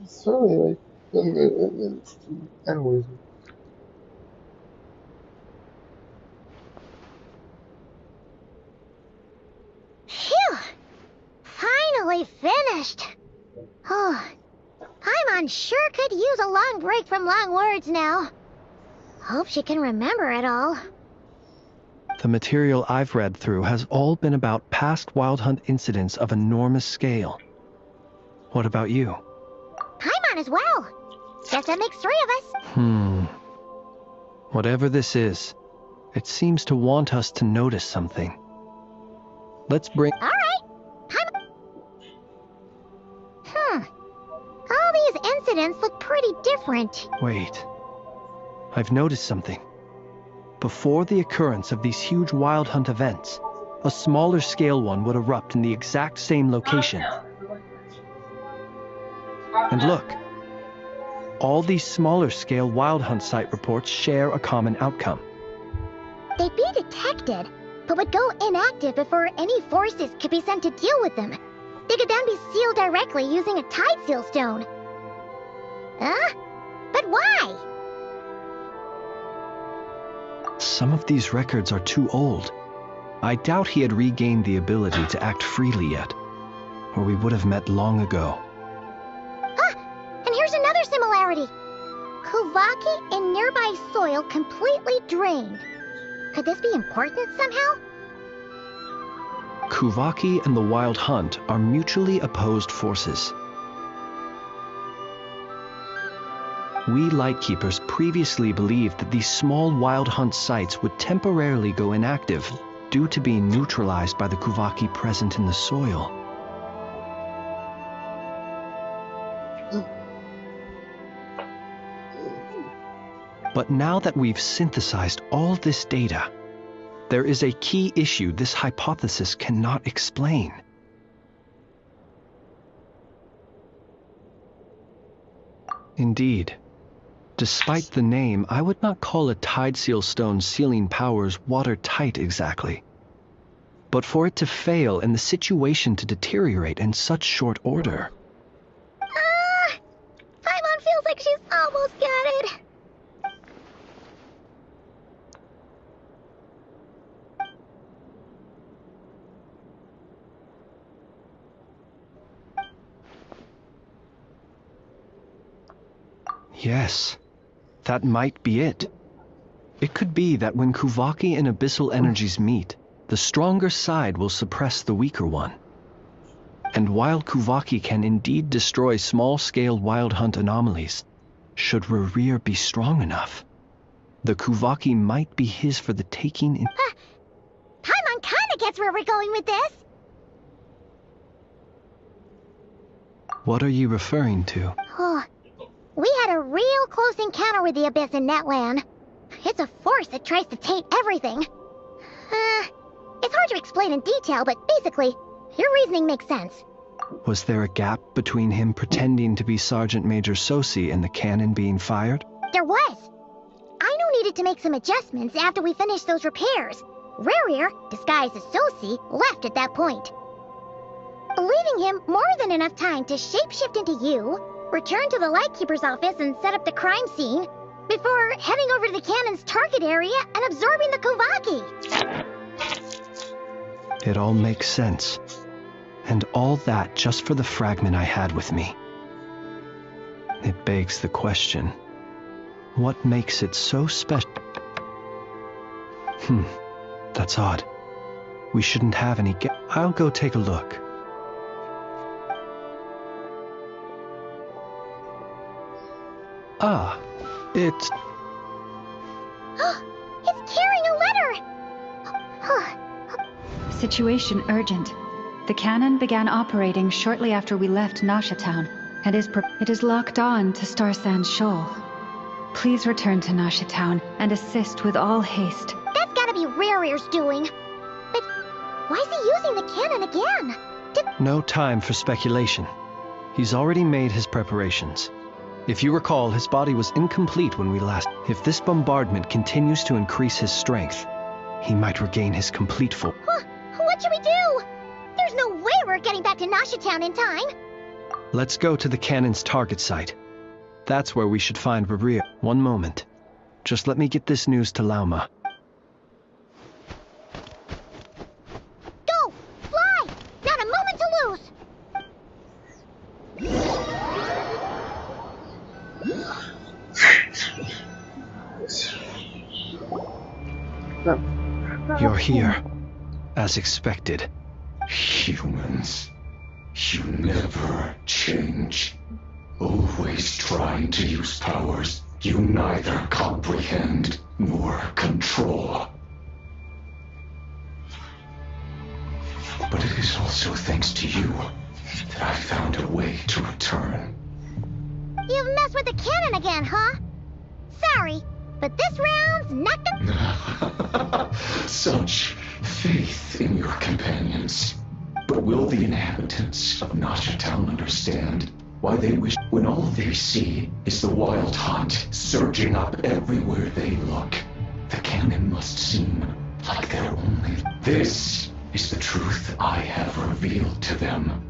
It's really like... anyways. Phew! Finally finished. Oh, Paimon sure could use a long break from long words now. Hope she can remember it all. The material I've read through has all been about past Wild Hunt incidents of enormous scale. What about you? Paimon as well. Guess that makes 3 of us. Whatever this is, it seems to want us to notice something. Let's bring... All right. All these incidents look pretty different. Wait. I've noticed something. Before the occurrence of these huge Wild Hunt events, a smaller scale one would erupt in the exact same location. And look. All these smaller scale Wild Hunt site reports share a common outcome. They'd be detected, but would go inactive before any forces could be sent to deal with them. They could then be sealed directly using a tide seal stone. Huh? But why? Some of these records are too old. I doubt he had regained the ability to act freely yet, or we would have met long ago. And here's another similarity. Kuvaki in nearby soil completely drained. Could this be important somehow? Kuvaki and the Wild Hunt are mutually opposed forces. We Lightkeepers previously believed that these small Wild Hunt sites would temporarily go inactive due to being neutralized by the Kuvaki present in the soil. But now that we've synthesized all this data, there is a key issue this hypothesis cannot explain. Indeed, despite the name, I would not call a tide seal stone's sealing powers watertight exactly. But for it to fail and the situation to deteriorate in such short order... Paimon feels like she's almost got it. Yes, that might be it. It could be that when Kuvaki and Abyssal energies meet, the stronger side will suppress the weaker one. And while Kuvaki can indeed destroy small-scale Wild Hunt anomalies, should Rerir be strong enough, the Kuvaki might be his for the taking in... Paimon kinda gets where we're going with this. What are you referring to? We had a real close encounter with the Abyss in Netland. It's a force that tries to taint everything. It's hard to explain in detail, but basically, your reasoning makes sense. Was there a gap between him pretending to be Sergeant Major Sosi and the cannon being fired? There was. Aino needed to make some adjustments after we finished those repairs. Rerir, disguised as Sosi, left at that point. Leaving him more than enough time to shapeshift into you, return to the Lightkeeper's office and set up the crime scene, before heading over to the cannon's target area and absorbing the Kuvaki. It all makes sense. And all that just for the fragment I had with me. It begs the question, what makes it so special? That's odd. We shouldn't have any I'll go take a look. It's... It's carrying a letter! Situation urgent. The cannon began operating shortly after we left Nasha Town, and it is locked on to Star Sand Shoal. Please return to Nasha Town and assist with all haste. That's gotta be Rerir's doing. But why is he using the cannon again? No time for speculation. He's already made his preparations. If you recall, his body was incomplete when we last... If this bombardment continues to increase his strength, he might regain his complete full... What should we do? There's no way we're getting back to Nasha Town in time. Let's go to the cannon's target site. That's where we should find Rerir. One moment. Just let me get this news to Lauma. Go! Fly! Not a moment to lose! You're here, as expected. Humans. You never change. Always trying to use powers you neither comprehend nor control. But it is also thanks to you that I found a way to return. You've messed with the cannon again, huh? Sorry, but this round's not gonna... Such faith in your companions. But will the inhabitants of Nasha Town understand why they wish when all they see is the wild hunt surging up everywhere they look? The cannon must seem like their only... This is the truth I have revealed to them.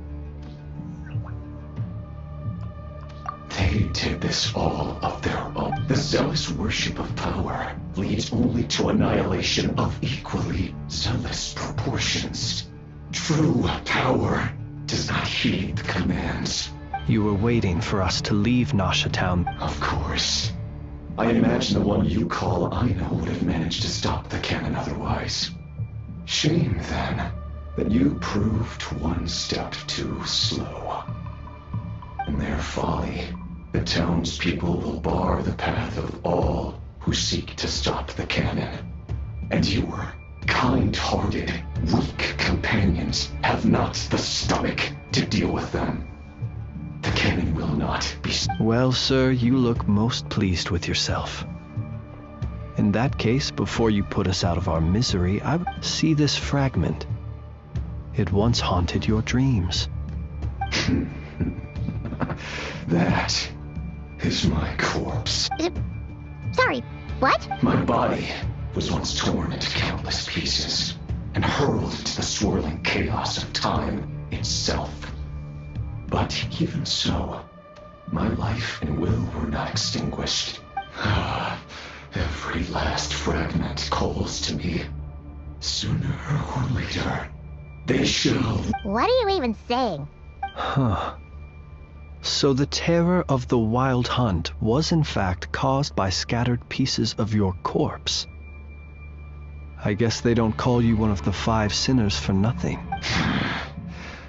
They did this all of their own. The zealous worship of power leads only to annihilation of equally zealous proportions. True power does not heed the commands. You were waiting for us to leave Nasha Town. Of course. I imagine the one you call Aina would have managed to stop the cannon otherwise. Shame, then, that you proved one step too slow. In their folly, the townspeople will bar the path of all who seek to stop the cannon. And your kind-hearted, weak companions have not the stomach to deal with them. The cannon will not be... Well, sir, you look most pleased with yourself. In that case, before you put us out of our misery, I would see this fragment. It once haunted your dreams. That is my corpse. Sorry, what? My body was once torn into countless pieces and hurled into the swirling chaos of time itself. But even so, my life and will were not extinguished. Every last fragment calls to me. Sooner or later, they shall... What are you even saying? Huh. So the terror of the wild hunt was in fact caused by scattered pieces of your corpse. I guess they don't call you one of the 5 sinners for nothing.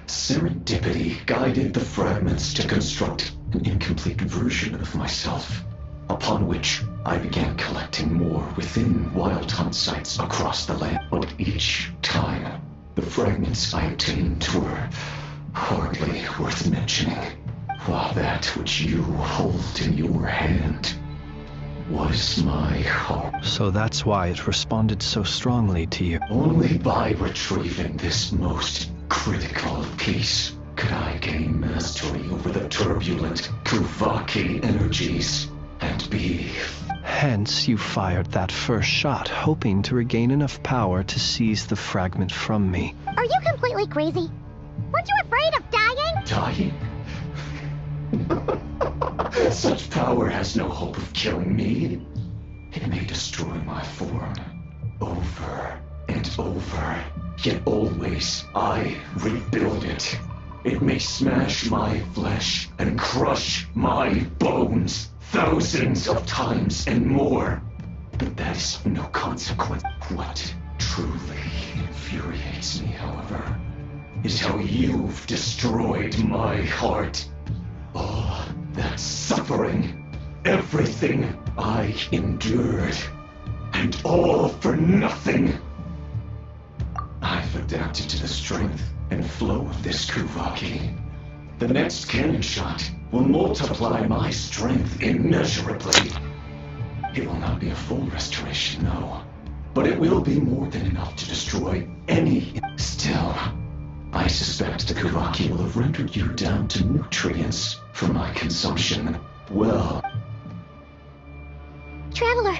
Serendipity guided the fragments to construct an incomplete version of myself, upon which I began collecting more within wild hunt sites across the land. But each time, the fragments I obtained were hardly worth mentioning, while that which you hold in your hand was my heart. So that's why it responded so strongly to you. Only by retrieving this most critical piece could I gain mastery over the turbulent Kuvaki energies and be... Hence, you fired that first shot, hoping to regain enough power to seize the fragment from me. Are you completely crazy? Weren't you afraid of dying? Dying? Such power has no hope of killing me. It may destroy my form over and over, yet always I rebuild it. It may smash my flesh and crush my bones thousands of times and more, but that is of no consequence. What truly infuriates me, however, is how you've destroyed my heart. All that suffering, everything I endured, and all for nothing. I've adapted to the strength and flow of this Kuvaki. The next cannon shot will multiply my strength immeasurably. It will not be a full restoration, no, but it will be more than enough to destroy any. Still, I suspect the Kuvaki will have rendered you down to nutrients for my consumption. Well... Traveler!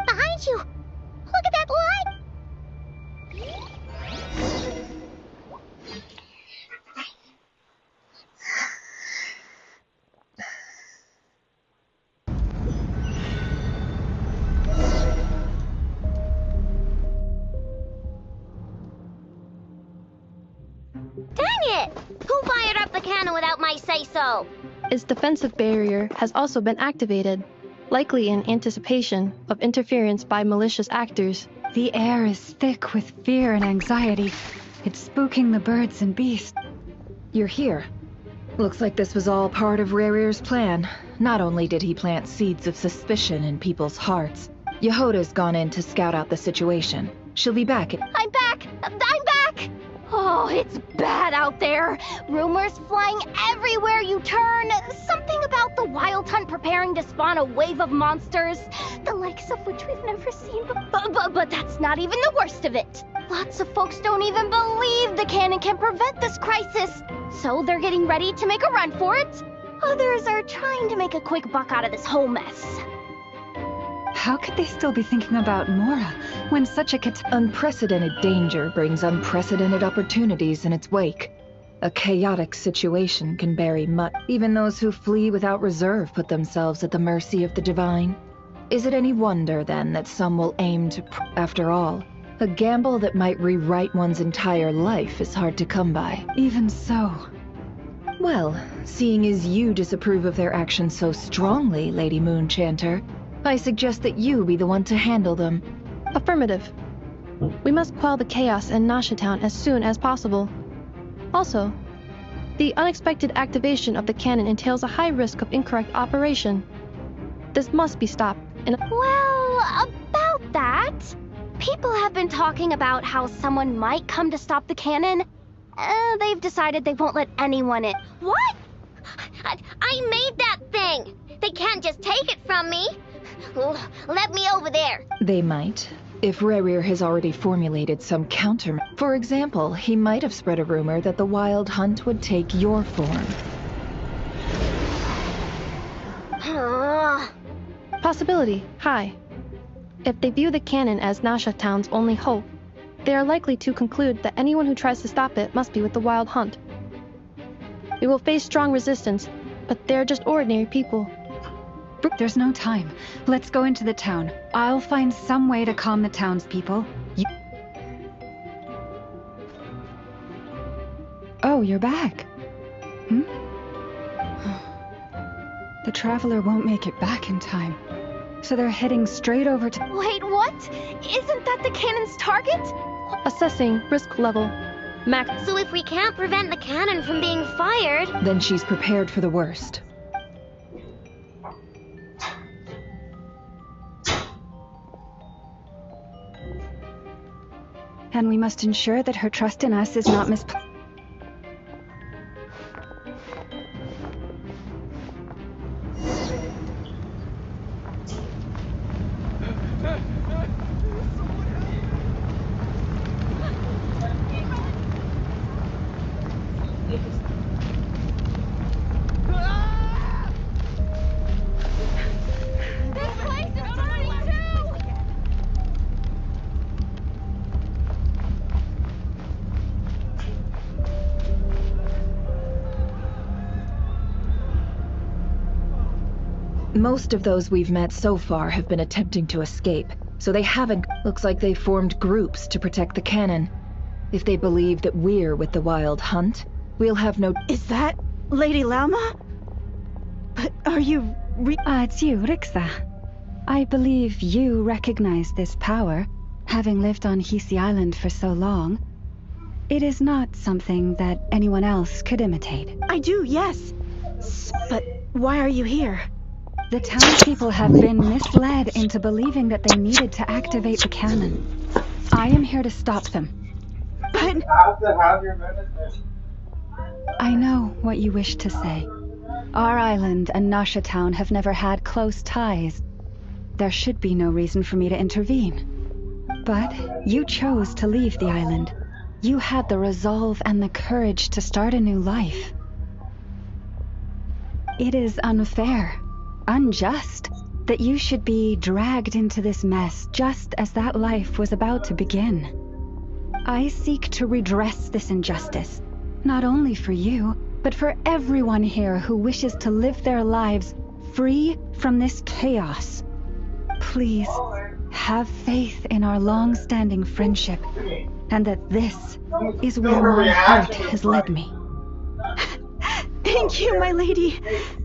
Behind you! Look at that light! Dang it! Who fired up the cannon without my say-so? Its defensive barrier has also been activated, likely in anticipation of interference by malicious actors. The air is thick with fear and anxiety. It's spooking the birds and beasts. You're here. Looks like this was all part of Rerir's plan. Not only did he plant seeds of suspicion in people's hearts, Yehoda's gone in to scout out the situation. She'll be back in— I'm back! I'm back! Oh, it's bad out there. Rumors flying everywhere you turn. Something about the Wild Hunt preparing to spawn a wave of monsters, the likes of which we've never seen. But that's not even the worst of it. Lots of folks don't even believe the cannon can prevent this crisis, so they're getting ready to make a run for it. Others are trying to make a quick buck out of this whole mess. How could they still be thinking about Mora when such a unprecedented danger brings unprecedented opportunities in its wake? A chaotic situation can bury much. Even those who flee without reserve put themselves at the mercy of the divine. Is it any wonder, then, that some will aim to— After all, a gamble that might rewrite one's entire life is hard to come by. Even so. Well, seeing as you disapprove of their actions so strongly, Lady Moonchanter, I suggest that you be the one to handle them. Affirmative. We must quell the chaos in Nasha Town as soon as possible. Also, the unexpected activation of the cannon entails a high risk of incorrect operation. This must be stopped. Well, about that, people have been talking about how someone might come to stop the cannon. They've decided they won't let anyone in. What? I made that thing! They can't just take it from me! Let me over there! They might, if Rerir has already formulated some counter. For example, he might have spread a rumor that the Wild Hunt would take your form. Possibility high. If they view the cannon as Nasha Town's only hope, they are likely to conclude that anyone who tries to stop it must be with the Wild Hunt. We will face strong resistance, but they're just ordinary people. There's no time. Let's go into the town. I'll find some way to calm the townspeople. Oh, you're back. The traveler won't make it back in time. So they're heading straight over to— Wait, what? Isn't that the cannon's target? Assessing risk level. Max. So if we can't prevent the cannon from being fired— Then she's prepared for the worst. And we must ensure that her trust in us is not misplaced. Most of those we've met so far have been attempting to escape, so they haven't— Looks like they formed groups to protect the cannon. If they believe that we're with the Wild Hunt, we'll have no— Is that Lady Lauma? But are you it's you, Rixa. I believe you recognize this power, having lived on Hisi Island for so long. It is not something that anyone else could imitate. I do, yes. But why are you here? The townspeople have been misled into believing that they needed to activate the cannon. I am here to stop them. But— You have to have your medicine. I know what you wish to say. Our island and Nasha Town have never had close ties. There should be no reason for me to intervene. But you chose to leave the island. You had the resolve and the courage to start a new life. It is unfair, unjust, that you should be dragged into this mess just as that life was about to begin. I seek to redress this injustice, not only for you, but for everyone here who wishes to live their lives free from this chaos. Please, have faith in our long-standing friendship, and that this is where my heart has led me. Thank you, my lady.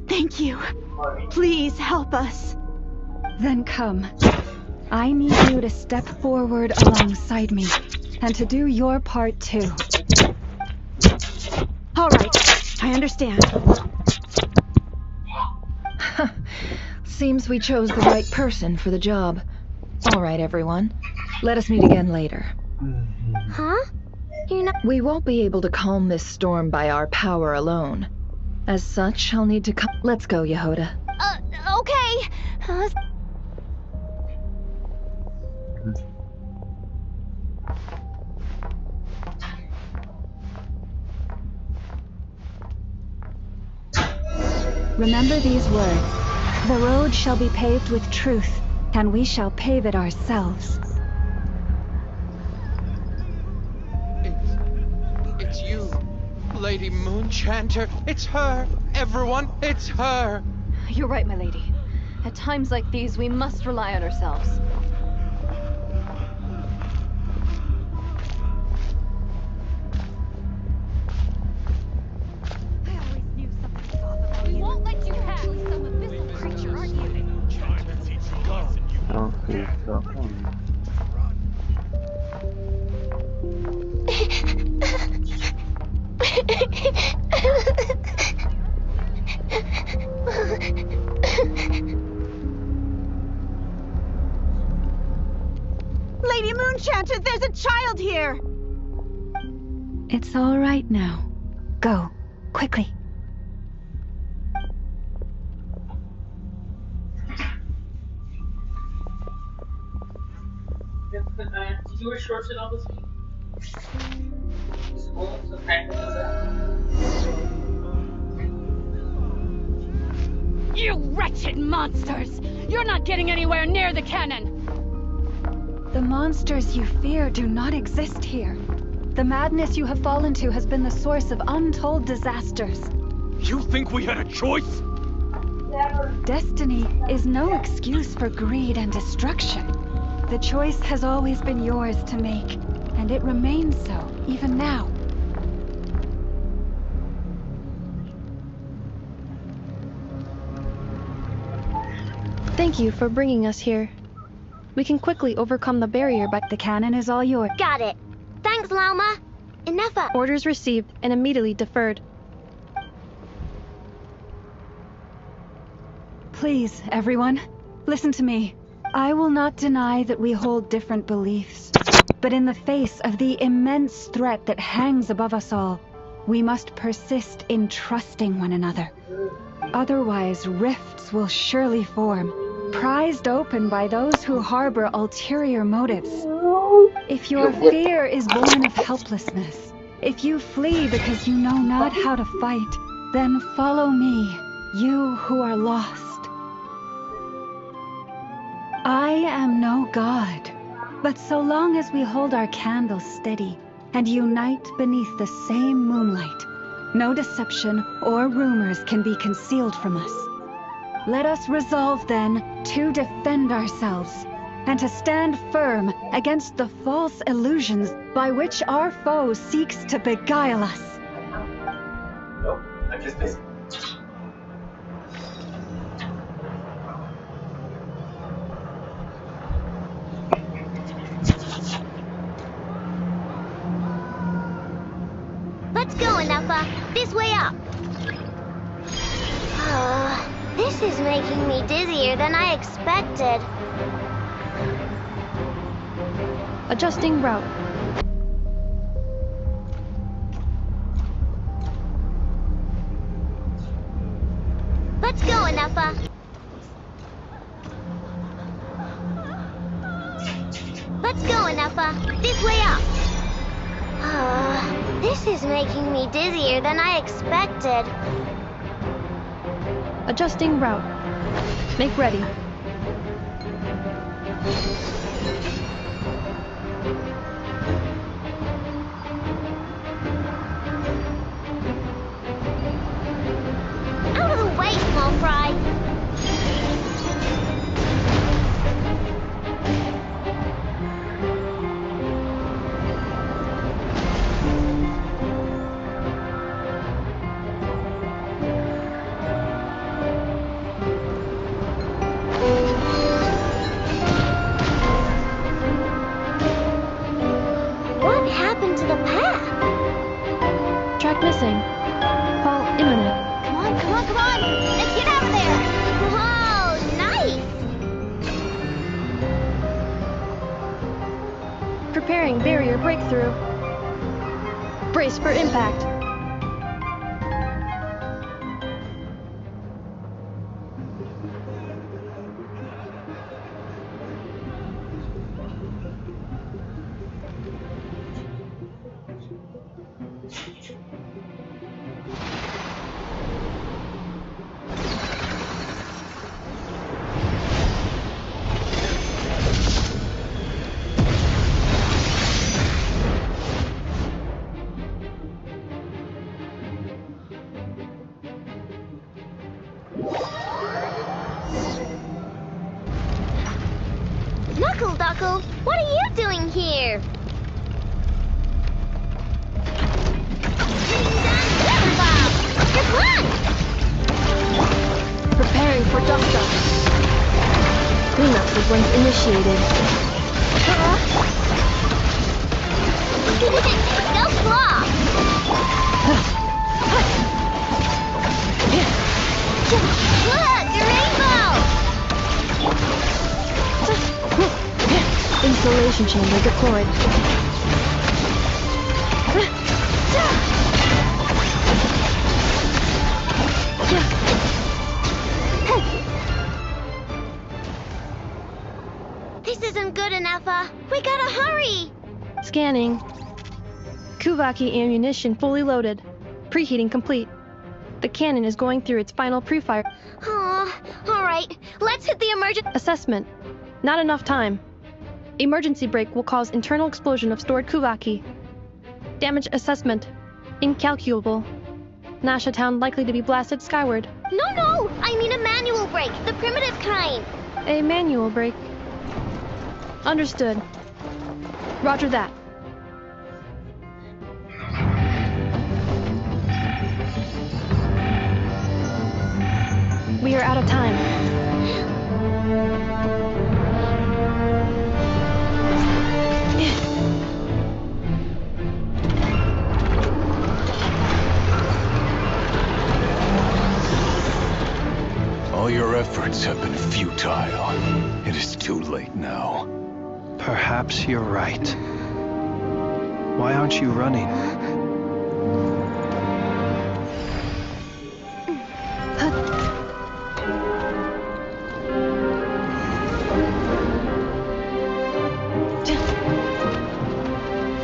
Thank you. Please help us. Then come. I need you to step forward alongside me, and to do your part too. All right, I understand. Seems we chose the right person for the job. All right, everyone. Let us meet again later. Huh? We won't be able to calm this storm by our power alone. As such, I'll need to come. Let's go, Yehoda. Okay. Remember these words. The road shall be paved with truth, and we shall pave it ourselves. It's you, Lady Moonchanter. It's her. Everyone, it's her. You're right, my lady. At times like these, we must rely on ourselves. We won't let you pass. Some abyssal creature, aren't you? I don't think so. Lady Moonchanter, there's a child here! It's all right now. Go, quickly. Did you wear shorts at all this week? School, so practice You wretched monsters! You're not getting anywhere near the cannon! The monsters you fear do not exist here. The madness you have fallen to has been the source of untold disasters. You think we had a choice? Destiny is no excuse for greed and destruction. The choice has always been yours to make, and it remains so, even now. Thank you for bringing us here. We can quickly overcome the barrier by... The cannon is all yours. Got it. Thanks, Lauma. Enough. Orders received and immediately deferred. Please, everyone, listen to me. I will not deny that we hold different beliefs. But in the face of the immense threat that hangs above us all, we must persist in trusting one another. Otherwise, rifts will surely form, prized open by those who harbor ulterior motives. If your fear is born of helplessness, if you flee because you know not how to fight, then follow me, you who are lost. I am no god, but so long as we hold our candles steady and unite beneath the same moonlight, no deception or rumors can be concealed from us. Let us resolve, then, to defend ourselves, and to stand firm against the false illusions by which our foe seeks to beguile us. Nope, I just missed. Let's go, Anafa. This way up. This is making me dizzier than I expected. Adjusting route. Let's go, Anafa. Let's go, Anafa. This way up. This is making me dizzier than I expected. Adjusting route. Make ready. Out of the way, small fry. breakthrough. Brace for impact. Knuckle Duckle, what are you doing here? Just run! Preparing for dust-up. Cleanup sequence initiated. Go claw! Look, a rainbow! Insulation chamber deployed. This isn't good enough, we gotta hurry! Scanning. Kuvaki ammunition fully loaded. Preheating complete. The cannon is going through its final pre-fire. Aw, alright, let's hit the emergent— Assessment. Not enough time. Emergency brake will cause internal explosion of stored Kuvaki. Damage assessment. Incalculable. Nasha Town likely to be blasted skyward. No, I mean a manual brake, the primitive kind. A manual brake. Understood. Roger that. We are out of time. All your efforts have been futile. It is too late now. Perhaps you're right. Why aren't you running?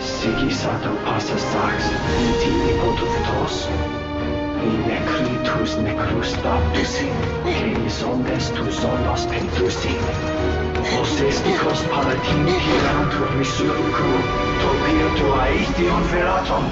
Sigisato passa sax, iti ipotutos. Ni necritus necrus baptusi, que ondes tu zonos pentusi. Osesticos palatin pirantur resurcu, topir tu aethion veratum.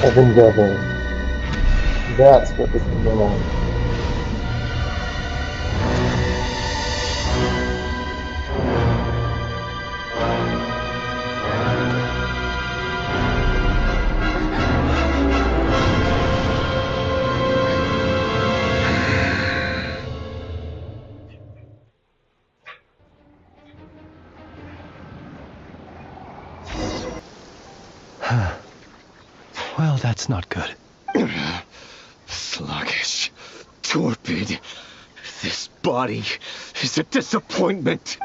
I've been dubbing. That's what this is about. Well, that's not good. Sluggish, torpid. This body is a disappointment.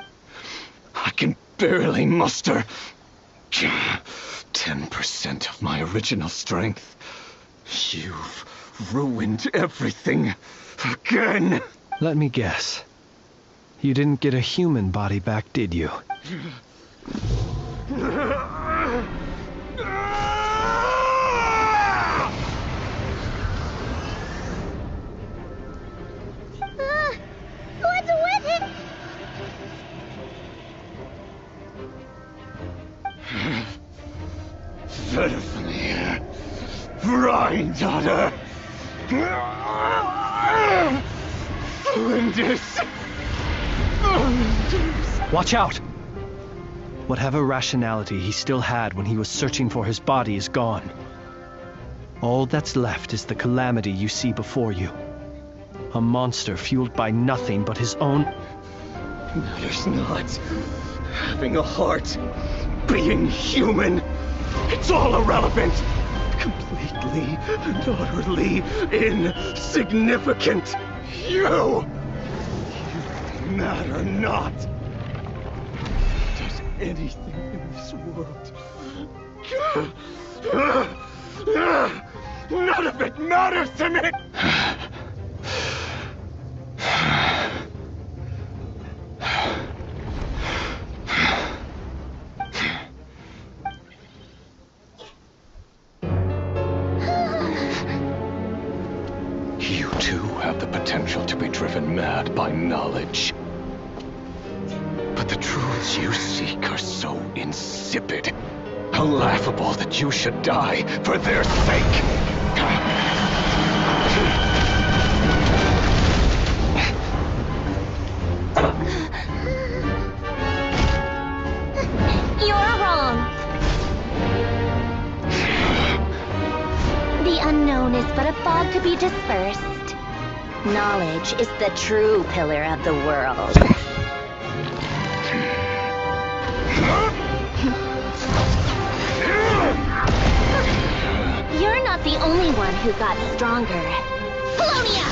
I can barely muster 10% of my original strength. You've ruined everything again. Let me guess. You didn't get a human body back, did you? What's with it? Verfnir, Rhine-daughter, Flinders. Watch out! Whatever rationality he still had when he was searching for his body is gone. All that's left is the calamity you see before you. A monster fueled by nothing but his own... Matters not. Having a heart, being human, it's all irrelevant. Completely and utterly insignificant. You matter not. Does anything in this world? None of it matters to me! You too have the potential to be driven mad by knowledge. But the truths you seek are so insipid, how laughable that you should die for their sake. You're wrong. The unknown is but a fog to be dispersed. Knowledge is the true pillar of the world. You're not the only one who got stronger. Polonia!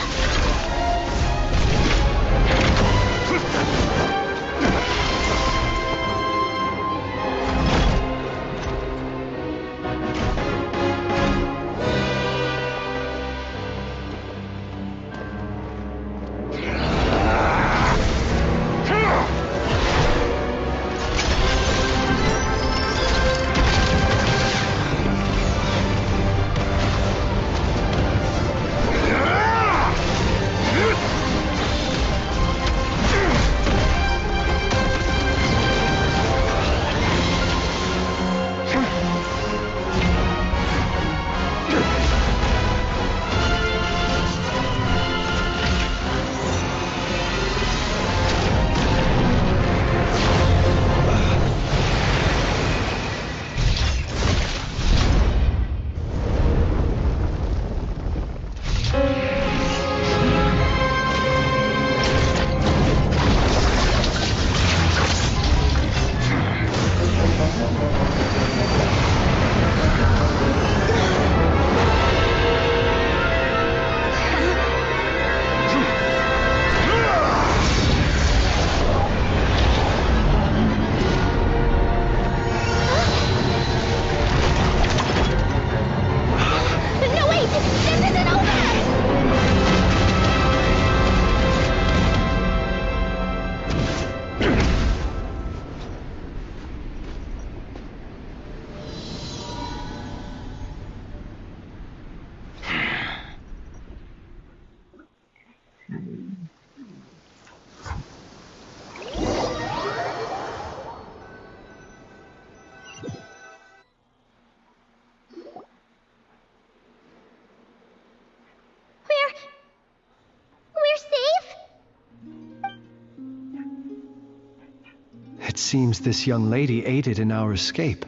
It seems this young lady aided in our escape.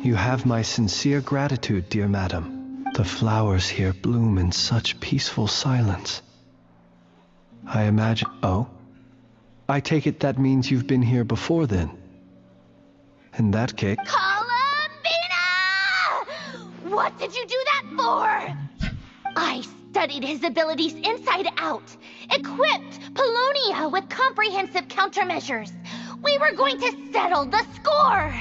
You have my sincere gratitude, dear madam. The flowers here bloom in such peaceful silence. I imagine... Oh? I take it that means you've been here before then. In that case... Columbina! What did you do that for? I studied his abilities inside out, equipped Polonia with comprehensive countermeasures. We were going to settle the score!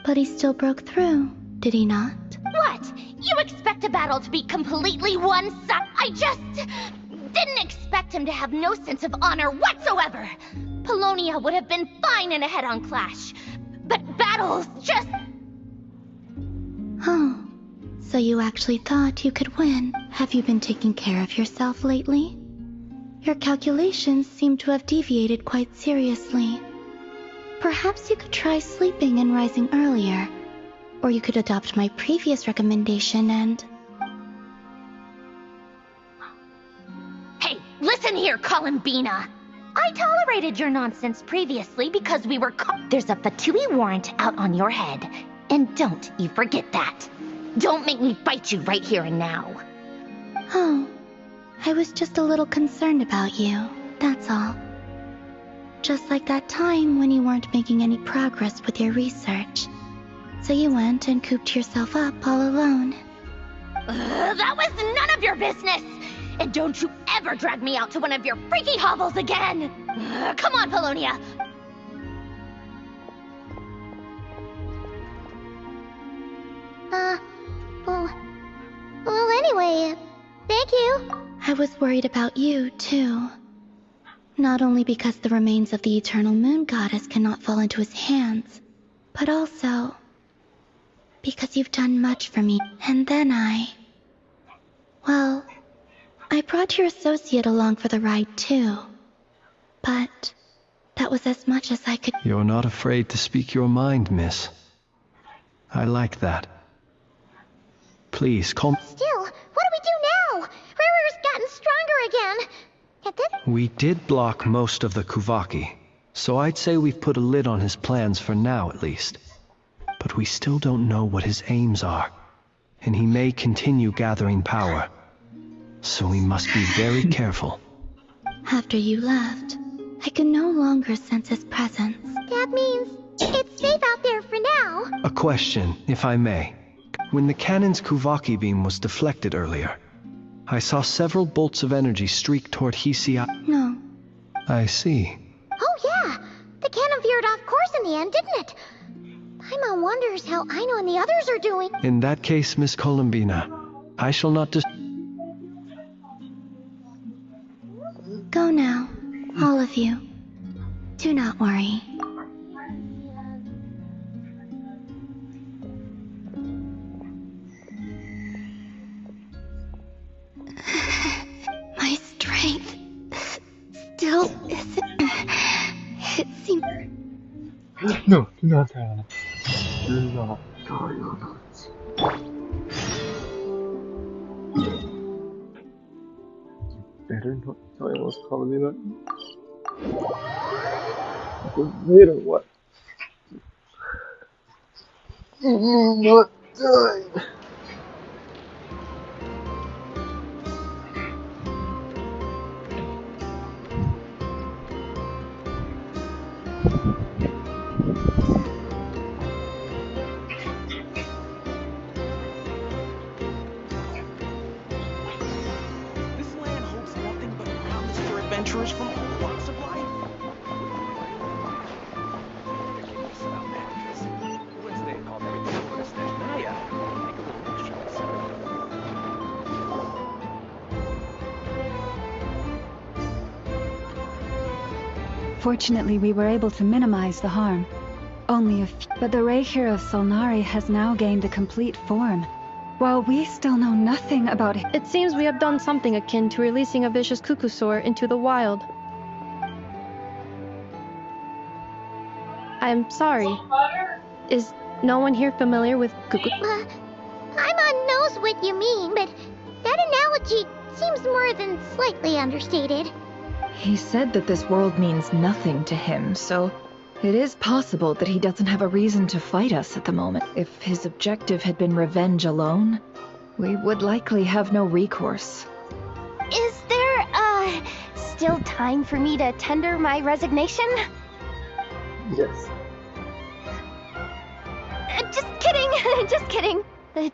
But he still broke through, did he not? What? You expect a battle to be completely one-sided? I just didn't expect him to have no sense of honor whatsoever. Polonia would have been fine in a head-on clash, but battles just... Oh, so you actually thought you could win. Have you been taking care of yourself lately? Your calculations seem to have deviated quite seriously. Perhaps you could try sleeping and rising earlier. Or you could adopt my previous recommendation and... Hey, listen here, Columbina. I tolerated your nonsense previously because we were There's a Fatui warrant out on your head. And don't you forget that. Don't make me fight you right here and now. Oh, I was just a little concerned about you, that's all. Just like that time when you weren't making any progress with your research. So you went and cooped yourself up all alone. That was none of your business! And don't you ever drag me out to one of your freaky hovels again! Come on, Polonia! Well, anyway, thank you. I was worried about you, too. Not only because the remains of the Eternal Moon Goddess cannot fall into his hands, but also because you've done much for me. And then well, I brought your associate along for the ride, too. But that was as much as I could... You're not afraid to speak your mind, miss. I like that. Please, Still, what do we do now? Riri's gotten stronger again. We did block most of the Kuvaki, so I'd say we've put a lid on his plans for now at least. But we still don't know what his aims are, and he may continue gathering power. So we must be very careful. After you left, I can no longer sense his presence. That means it's safe out there for now. A question, if I may. When the cannon's Kuvaki beam was deflected earlier, I saw several bolts of energy streak toward Hisii. No. I see. Oh yeah, the cannon veered off course in the end, didn't it? Paimon wonders how Aino and the others are doing. In that case, Miss Columbina, I shall not Go now, all of you. Do not worry. My strength still isn't... It seems... No, do not tell him. Do not tell him. Better not tell him what's calling me that. Wait or what? Not dying. Adventurers from all walks of life. Fortunately, we were able to minimize the harm. Only a few, but the Reikir of Solnari has now gained a complete form. While we still know nothing about it. It seems we have done something akin to releasing a vicious cuckoosaur into the wild. I'm sorry. Is no one here familiar with cuckoo? Paimon knows what you mean, but that analogy seems more than slightly understated. He said that this world means nothing to him, so it is possible that he doesn't have a reason to fight us at the moment. If his objective had been revenge alone, we would likely have no recourse. Is there, still time for me to tender my resignation? Yes. Just kidding, just kidding.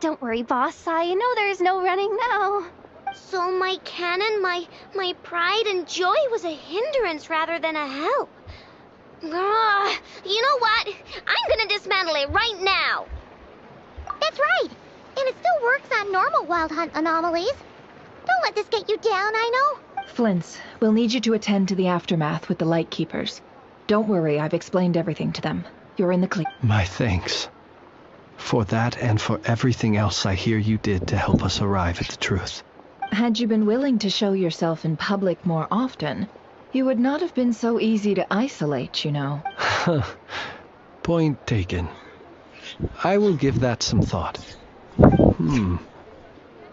Don't worry, boss, I know there's no running now. So my cannon, my pride and joy was a hindrance rather than a help. You know what? I'm gonna dismantle it right now. That's right. And it still works on normal wild hunt anomalies. Don't let this get you down, I know. Flint's, we'll need you to attend to the aftermath with the Lightkeepers. Don't worry, I've explained everything to them. You're in the clear. My thanks. For that and for everything else I hear you did to help us arrive at the truth. Had you been willing to show yourself in public more often, you would not have been so easy to isolate, you know. Point taken. I will give that some thought.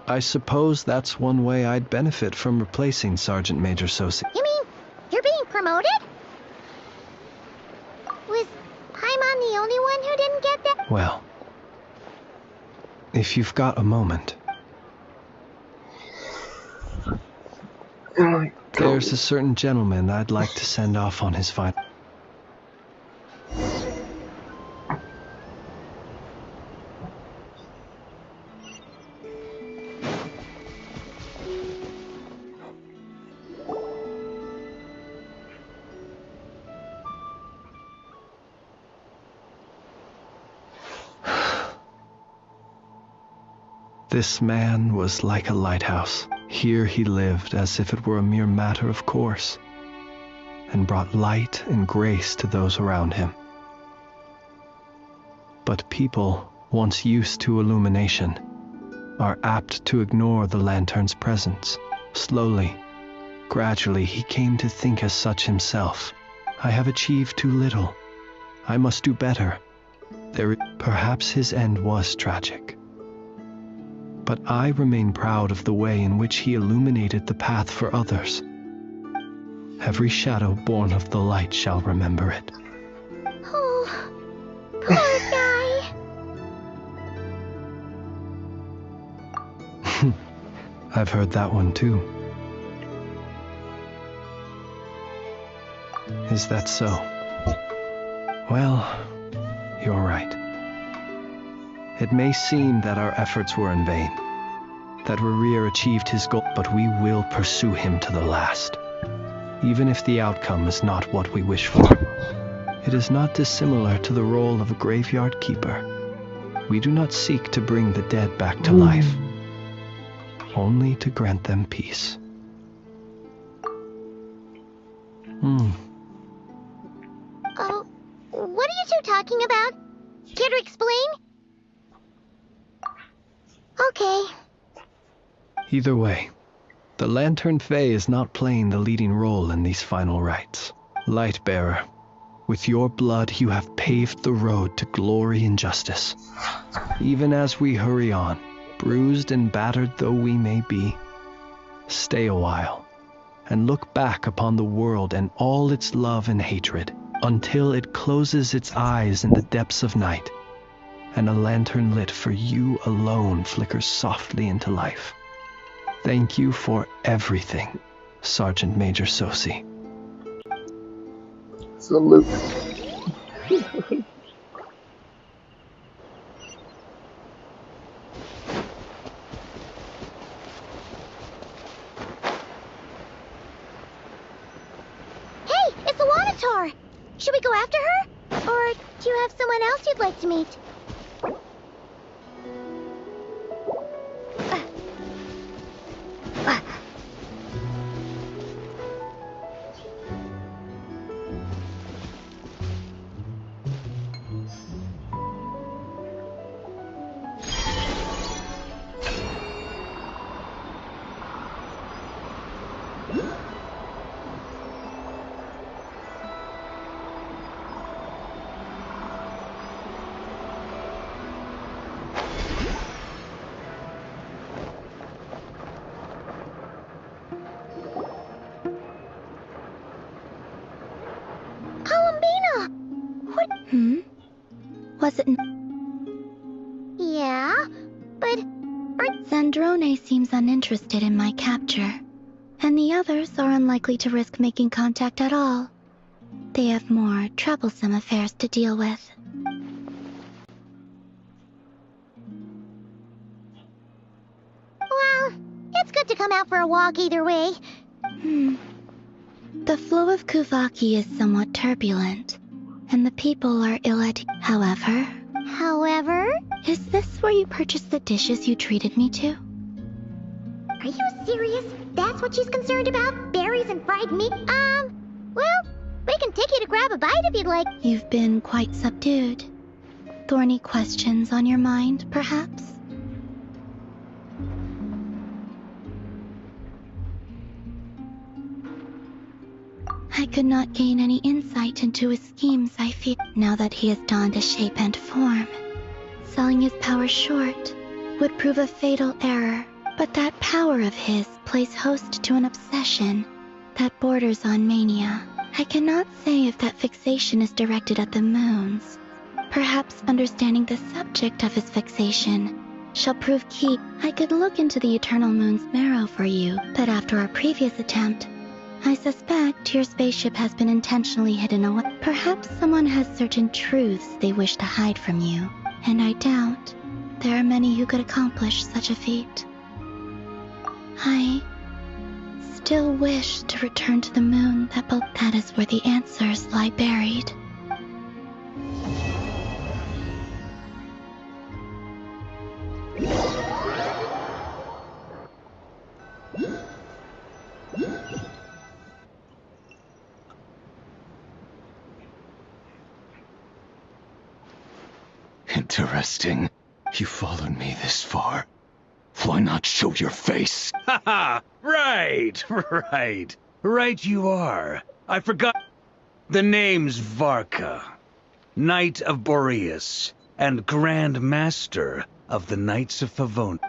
I suppose that's one way I'd benefit from replacing Sergeant Major Sosi. You mean you're being promoted? Was Paimon the only one who didn't get that? Well, if you've got a moment. There's a certain gentleman I'd like to send off on his final. This man was like a lighthouse. Here he lived as if it were a mere matter of course, and brought light and grace to those around him. But people, once used to illumination, are apt to ignore the lantern's presence. Slowly, gradually, he came to think as such himself. I have achieved too little. I must do better. Perhaps his end was tragic. But I remain proud of the way in which he illuminated the path for others. Every shadow born of the light shall remember it. Oh, poor guy. I've heard that one too. Is that so? Well, you're right. It may seem that our efforts were in vain, that Rerir achieved his goal, but we will pursue him to the last, even if the outcome is not what we wish for. It is not dissimilar to the role of a graveyard keeper. We do not seek to bring the dead back to life, only to grant them peace. Oh, what are you two talking about? Care to explain? Okay. Either way, the Lantern Fae is not playing the leading role in these final rites. Lightbearer, with your blood you have paved the road to glory and justice. Even as we hurry on, bruised and battered though we may be, stay a while and look back upon the world and all its love and hatred until it closes its eyes in the depths of night and a lantern lit for you alone flickers softly into life. Thank you for everything, Sergeant Major Sosi. Salute. Hey, it's the Wanatar! Should we go after her? Or do you have someone else you'd like to meet? Was it? Yeah, but Zandrone seems uninterested in my capture, and the others are unlikely to risk making contact at all. They have more troublesome affairs to deal with. well, it's good to come out for a walk either way. The flow of Kuvaki is somewhat turbulent, and the people are ill at ease. However? Is this where you purchased the dishes you treated me to? Are you serious? That's what she's concerned about? Berries and fried meat? Well, we can take you to grab a bite if you'd like. You've been quite subdued. Thorny questions on your mind, perhaps? I could not gain any insight into his schemes, I fear, now that he has donned a shape and form. Selling his power short would prove a fatal error, but that power of his plays host to an obsession that borders on mania. I cannot say if that fixation is directed at the moons. Perhaps understanding the subject of his fixation shall prove key. I could look into the Eternal Moon's marrow for you, but after our previous attempt, I suspect your spaceship has been intentionally hidden away. Perhaps someone has certain truths they wish to hide from you, and I doubt there are many who could accomplish such a feat. I still wish to return to the moon, that is where the answers lie buried. Interesting. You followed me this far. Why not show your face? Haha! Right! Right you are. I forgot. The name's Varka, Knight of Boreas, and Grand Master of the Knights of Favonius.